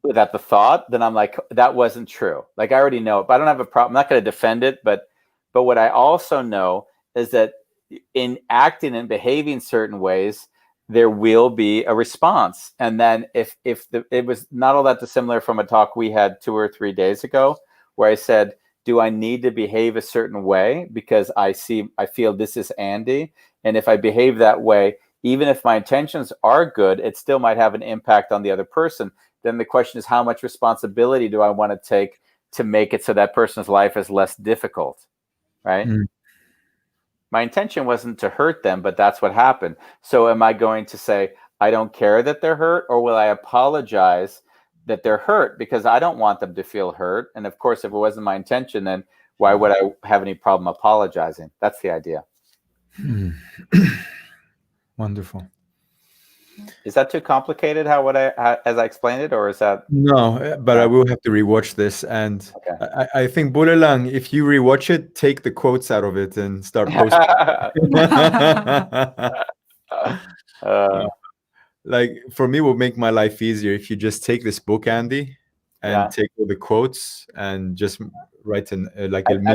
the thought, then I'm like, that wasn't true. Like I already know it, but I don't have a problem. I'm not going to defend it. But what I also know is that in acting and behaving certain ways, there will be a response. And then if it was not all that dissimilar from a talk we had 2 or 3 days ago, where I said, do I need to behave a certain way because I feel this is Andy? And if I behave that way, even if my intentions are good, it still might have an impact on the other person. Then the question is, how much responsibility do I want to take to make it so that person's life is less difficult, right? My intention wasn't to hurt them, but that's what happened. So am I going to say, I don't care that they're hurt, or will I apologize that they're hurt because I don't want them to feel hurt? And of course, if it wasn't my intention, then why would I have any problem apologizing? That's the idea. Wonderful. Is that too complicated as I explained it, or is that? No, but I will have to rewatch this, and I think Bulelang, if you rewatch it, take the quotes out of it and start posting. Like for me, it would make my life easier if you just take this book, Andy, and take all the quotes and just write a mini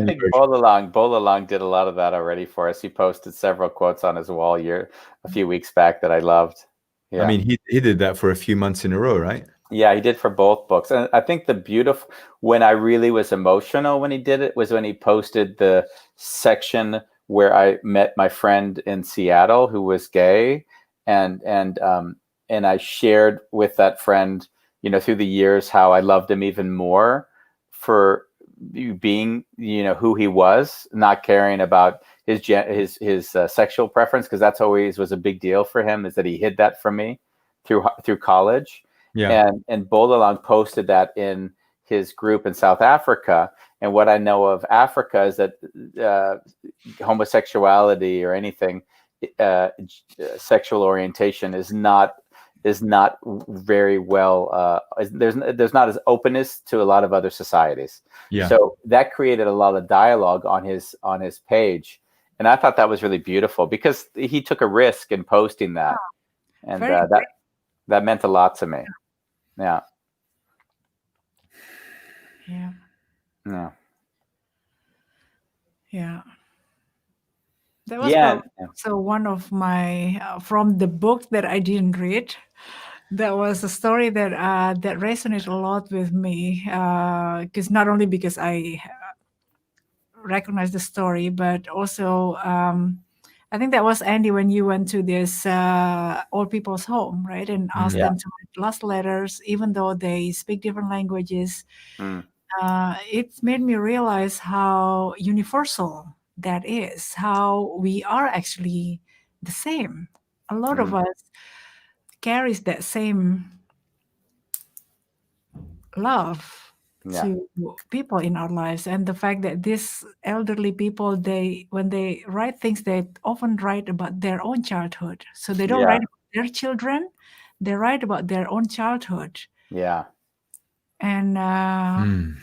think version. Bolalang did a lot of that already for us. He posted several quotes on his wall a few weeks back that I loved. Yeah. I mean, he did that for a few months in a row, right? Yeah, he did for both books. And I think when I really was emotional when he did it was when he posted the section where I met my friend in Seattle who was gay, and I shared with that friend, through the years how I loved him even more for being, who he was, not caring about his sexual preference, because that's always was a big deal for him, is that he hid that from me through college. Yeah. And Bolalang posted that in his group in South Africa. And what I know of Africa is that homosexuality or anything, sexual orientation is not very well. There's not as openness to a lot of other societies. Yeah. So that created a lot of dialogue on his page, and I thought that was really beautiful because he took a risk in posting that, and that meant a lot to me. Yeah. Yeah. Yeah. Yeah. That was Yeah. probably so one of my from the book that I didn't read. That was a story that resonated a lot with me because not only because I recognize the story, but also I think that was Andy when you went to this old people's home, right, and asked Yeah. them to write last letters, even though they speak different languages. Mm. It made me realize how universal that is, how we are actually the same. A lot of Mm. us carries that same love Yeah. to people in our lives, and the fact that these elderly people, they when they write things, they often write about their own childhood, so they don't Yeah. write about their children, they write about their own childhood. Yeah. And Hmm.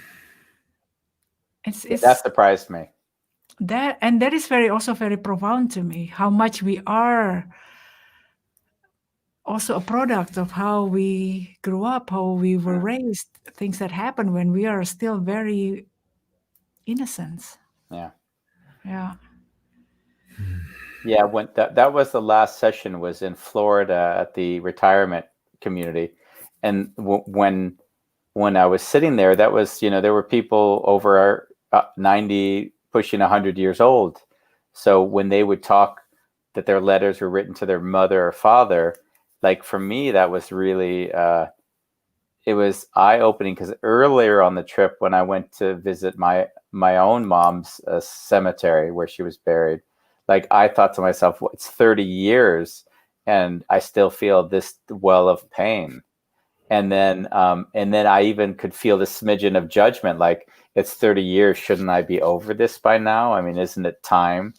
That it's surprised me. that, and that is very also very profound to me, how much we are also a product of how we grew up, how we were raised, things that happen when we are still very innocent. Yeah. Yeah. Yeah. When that was the last session was in Florida at the retirement community, and when I was sitting there, that was, there were people over 90, pushing 100 years old. So when they would talk that their letters were written to their mother or father, like for me, that was really, it was eye opening, because earlier on the trip, when I went to visit my own mom's cemetery where she was buried, like I thought to myself, well, it's 30 years and I still feel this well of pain. And then I even could feel the smidgen of judgment, like it's 30 years. Shouldn't I be over this by now? I mean, isn't it time?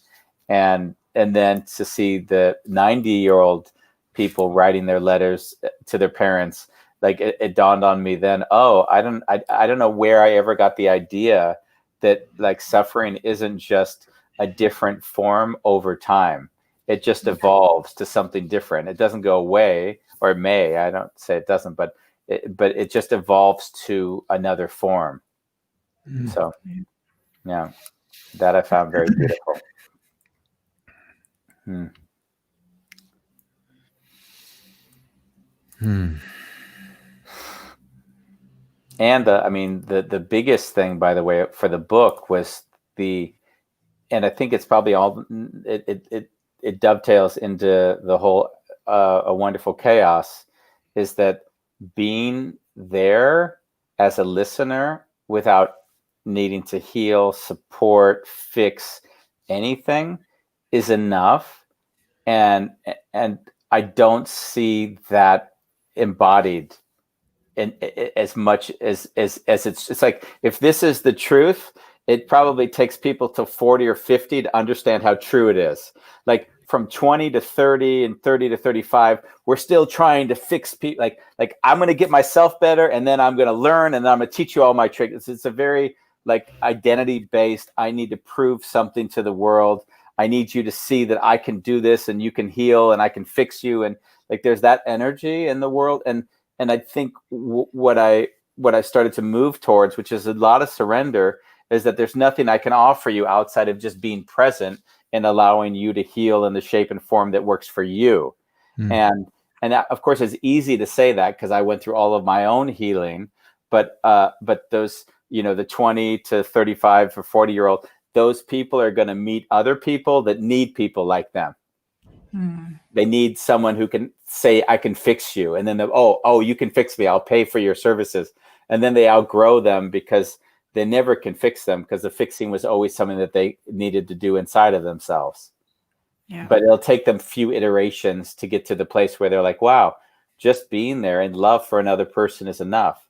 And then to see the 90-year-old people writing their letters to their parents, like it dawned on me then, oh, I don't know where I ever got the idea that like suffering isn't just a different form over time. It just evolves to something different. It doesn't go away, or it may. I don't say it doesn't, but it just evolves to another form. So yeah, that I found very beautiful. Hmm. And I mean, the biggest thing, by the way, for the book was and I think it's probably all it dovetails into the whole A Wonderful Chaos, is that being there as a listener without needing to heal, support, fix anything is enough. And I don't see that embodied in as much as it's like, if this is the truth, it probably takes people to 40 or 50 to understand how true it is. Like from 20 to 30 and 30 to 35, we're still trying to fix people. Like I'm going to get myself better, and then I'm going to learn, and then I'm going to teach you all my tricks. It's a very like identity based. I need to prove something to the world. I need you to see that I can do this, and you can heal, and I can fix you. And like there's that energy in the world. And I think what I started to move towards, which is a lot of surrender, is that there's nothing I can offer you outside of just being present and allowing you to heal in the shape and form that works for you. And that, of course, is easy to say that because I went through all of my own healing, but those, the 20 to 35 or 40-year-old, those people are going to meet other people that need people like them. They need someone who can say, I can fix you. And then, oh, you can fix me. I'll pay for your services. And then they outgrow them because they never can fix them, because the fixing was always something that they needed to do inside of themselves. Yeah. But it'll take them few iterations to get to the place where they're like, wow, just being there and love for another person is enough.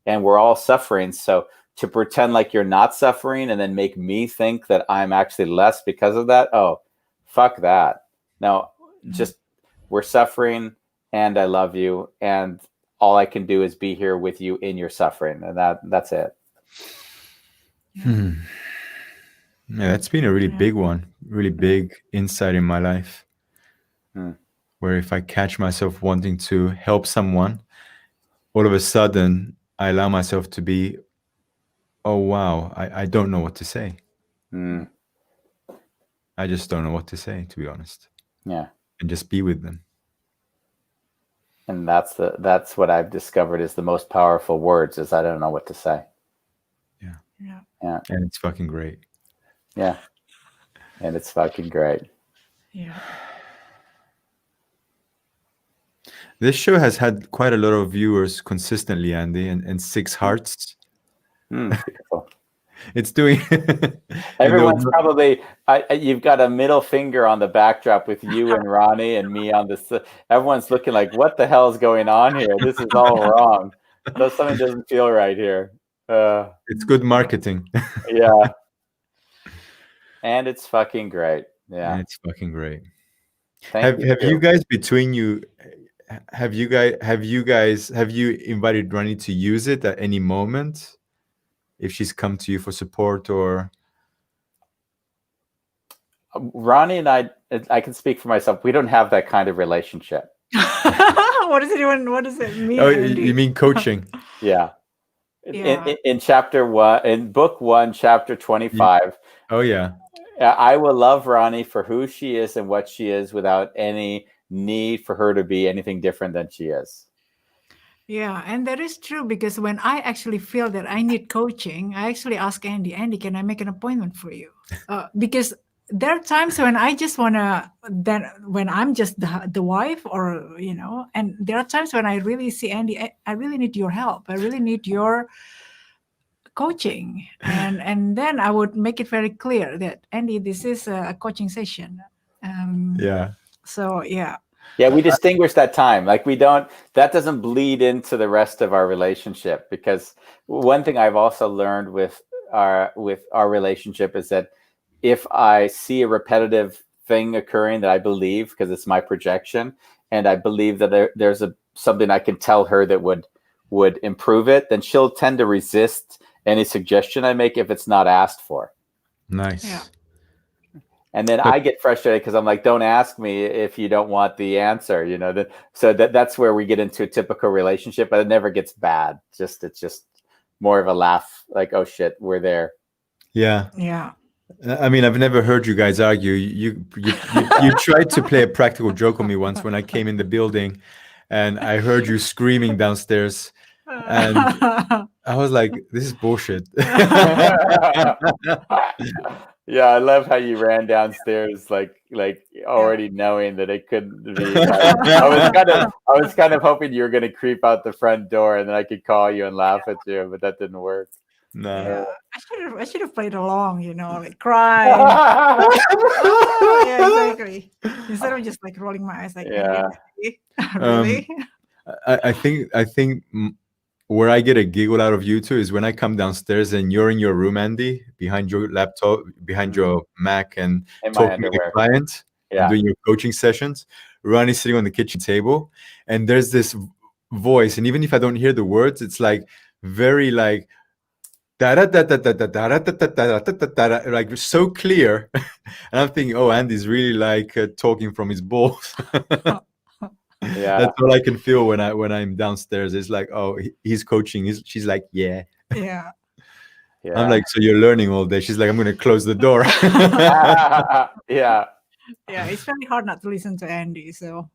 And we're all suffering. So to pretend like you're not suffering and then make me think that I'm actually less because of that, oh, fuck that. No, just we're suffering, and I love you, and all I can do is be here with you in your suffering, and that's it. Yeah, that's been a really big one, really big insight in my life. Where if I catch myself wanting to help someone, all of a sudden I allow myself to be oh wow, I don't know what to say. Mm, I just don't know what to say, to be honest. yeah. And just be with them. And that's what I've discovered is the most powerful words is I don't know what to say. Yeah. Yeah. Yeah. And it's fucking great. Yeah. And it's fucking great. Yeah. This show has had quite a lot of viewers consistently, Andy, and 6 hearts. Beautiful. It's doing. and there was Everyone's probably you've got a middle finger on the backdrop with you and Ronnie and me on this. Everyone's looking like, what the hell is going on here? This is all wrong. Something doesn't feel right here. it's good marketing. Yeah. And it's fucking great. Yeah. And it's fucking great. Thank you. Have you guys between you? Have you invited Rani to use it at any moment? If she's come to you for support or Ronnie and I can speak for myself. We don't have that kind of relationship. What is it even? What does it mean? oh, Andy? you mean coaching? Yeah. Yeah. In chapter 1, in book 1, chapter 25, Oh yeah. I will love Ronnie for who she is and what she is without any need for her to be anything different than she is. Yeah, and that is true because when I actually feel that I need coaching, I actually ask Andy, can I make an appointment for you? Because there are times when I just wanna when I'm just the wife or and there are times when I really see Andy, I really need your help. I really need your coaching. And then I would make it very clear that Andy, this is a coaching session. Yeah. So yeah. Yeah, we distinguish that time. Like that doesn't bleed into the rest of our relationship, because one thing I've also learned with our relationship is that if I see a repetitive thing occurring that I believe, because it's my projection, and I believe that there's something I can tell her that would improve it, then she'll tend to resist any suggestion I make if it's not asked for. Nice. Yeah. And then I get frustrated because I'm like, don't ask me if you don't want the answer, so that's where we get into a typical relationship, but it never gets bad. It's just more of a laugh, like, oh shit, we're there. Yeah. I mean, I've never heard you guys argue. You tried to play a practical joke on me once when I came in the building, and I heard you screaming downstairs, and I was like, "This is bullshit." Yeah, I love how you ran downstairs like already knowing that it couldn't be. I was kind of hoping you were going to creep out the front door and then I could call you and laugh at you, but that didn't work. No. Yeah, I should have played along, like crying. Yeah, exactly. Instead of just like rolling my eyes, like, Yeah. really? I think where I get a giggle out of you two is when I come downstairs and you're in your room, Andy, behind your laptop, behind your Mac, and In my talking to the underwear. client and doing your coaching sessions. Ronnie's sitting on the kitchen table, and there's this voice, and even if I don't hear the words, it's like very like like so clear. And I'm thinking, oh, Andy's really like talking from his balls. Yeah. That's all I can feel when I'm downstairs. It's like, oh, he's coaching. She's like, yeah. Yeah. I'm like, so you're learning all day. She's like, I'm going to close the door. Yeah. Yeah, it's very hard not to listen to Andy. So.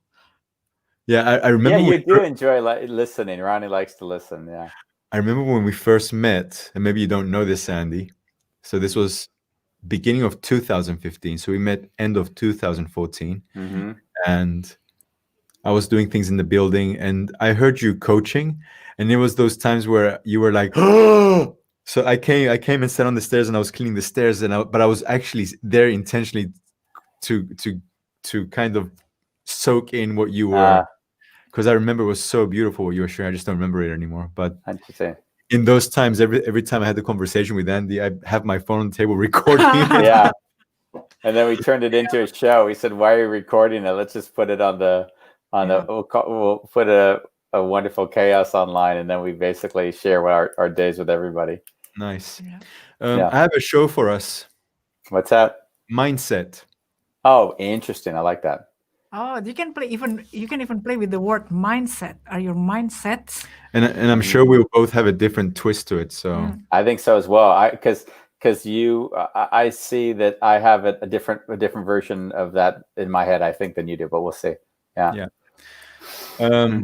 Yeah, I remember. Yeah, you do enjoy listening. Ronnie likes to listen. Yeah. I remember when we first met, and maybe you don't know this, Andy. So this was beginning of 2015. So we met end of 2014, and I was doing things in the building, and I heard you coaching, and it was those times where you were like, oh. So I came and sat on the stairs, and I was cleaning the stairs, but I was actually there intentionally to kind of soak in what you were, because I remember it was so beautiful what you were sharing. I just don't remember it anymore. But in those times, every time I had the conversation with Andy, I have my phone on the table recording it. Yeah. And then we turned it into a show. We said, why are you recording it? Let's just put it on the we'll put a wonderful chaos online, and then we basically share our days with everybody. Nice. I have a show for us. What's that? Mindset. Oh, interesting. I like that. Oh, you can even play with the word mindset. Are your mindsets? And I'm sure we'll both have a different twist to it. So Mm. I think so as well. Because you, I see that I have a different version of that in my head. I think than you do, but we'll see. Yeah. yeah.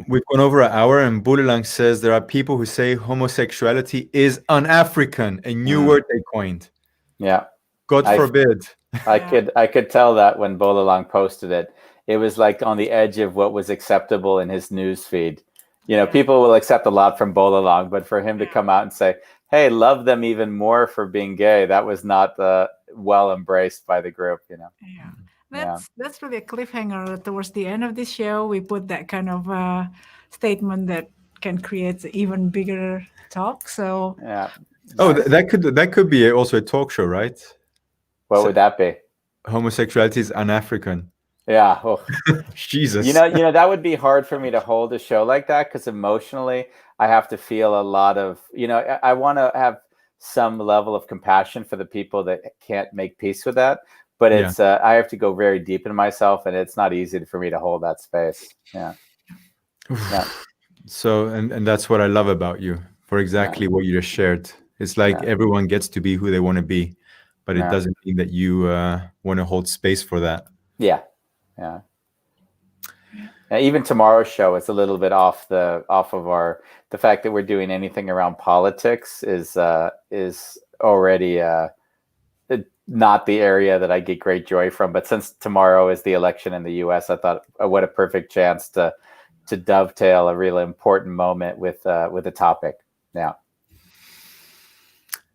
We've gone over an hour, and Bulalang says there are people who say homosexuality is un-African, a new word they coined. Yeah. God forbid. I could tell that when Bolalang posted it. It was like on the edge of what was acceptable in his news feed. You know, people will accept a lot from Bolalang, but for him to come out and say, "Hey, love them even more for being gay," that was not well embraced by the group. You know. Yeah. That's really a cliffhanger. Towards the end of this show, we put that kind of statement that can create even bigger talk. So yeah. Oh, Nice. that could be also a talk show, right? What would that be? Homosexuality is un-African. Yeah. Oh. Jesus. You know that would be hard for me to hold a show like that because emotionally I have to feel a lot of, I want to have some level of compassion for the people that can't make peace with that, but it's I have to go very deep in myself, and it's not easy for me to hold that space. Yeah. So and that's what I love about you, for exactly what you just shared. It's like everyone gets to be who they want to be, but it doesn't mean that you want to hold space for that. Yeah. Even tomorrow's show is a little bit off of the fact that we're doing anything around politics is already not the area that I get great joy from. But since tomorrow is the election in the U.S., I thought, what a perfect chance to dovetail a really important moment with the topic. Yeah.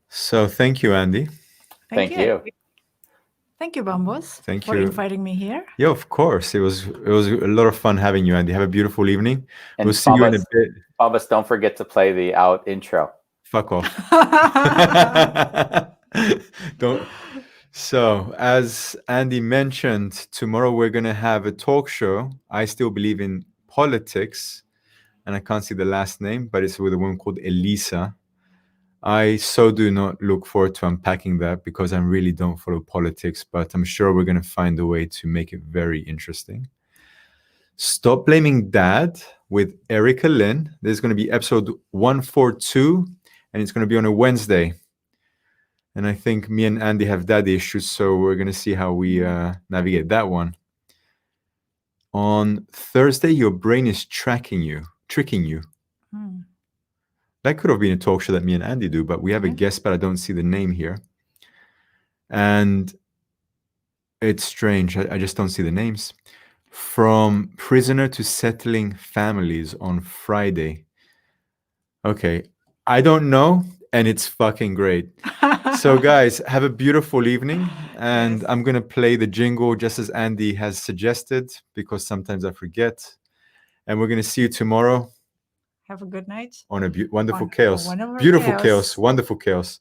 So thank you, Andy. Thank you. Thank you, Bambos. Thank for you. inviting me here. Yeah, of course. It was a lot of fun having you, Andy. Have a beautiful evening. And we'll see you in a bit. Bambos, don't forget to play the out intro. Fuck off. Don't. So, as Andy mentioned, tomorrow we're going to have a talk show. I still believe in politics, and I can't see the last name, but it's with a woman called Elisa. I so do not look forward to unpacking that because I really don't follow politics, but I'm sure we're going to find a way to make it very interesting. Stop Blaming Dad with Erica Lynn. There's going to be episode 142, and it's going to be on a Wednesday. And I think me and Andy have daddy issues, so we're going to see how we navigate that one. On Thursday, Your Brain is Tricking You. That could have been a talk show that me and Andy do, but we have a guest, but I don't see the name here. And it's strange. I just don't see the names. From Prisoner to Settling Families on Friday. Okay. I don't know, and it's fucking great. So, guys, have a beautiful evening. And I'm going to play the jingle just as Andy has suggested, because sometimes I forget. And we're going to see you tomorrow. Have a good night. On a wonderful chaos. Beautiful chaos. Wonderful chaos.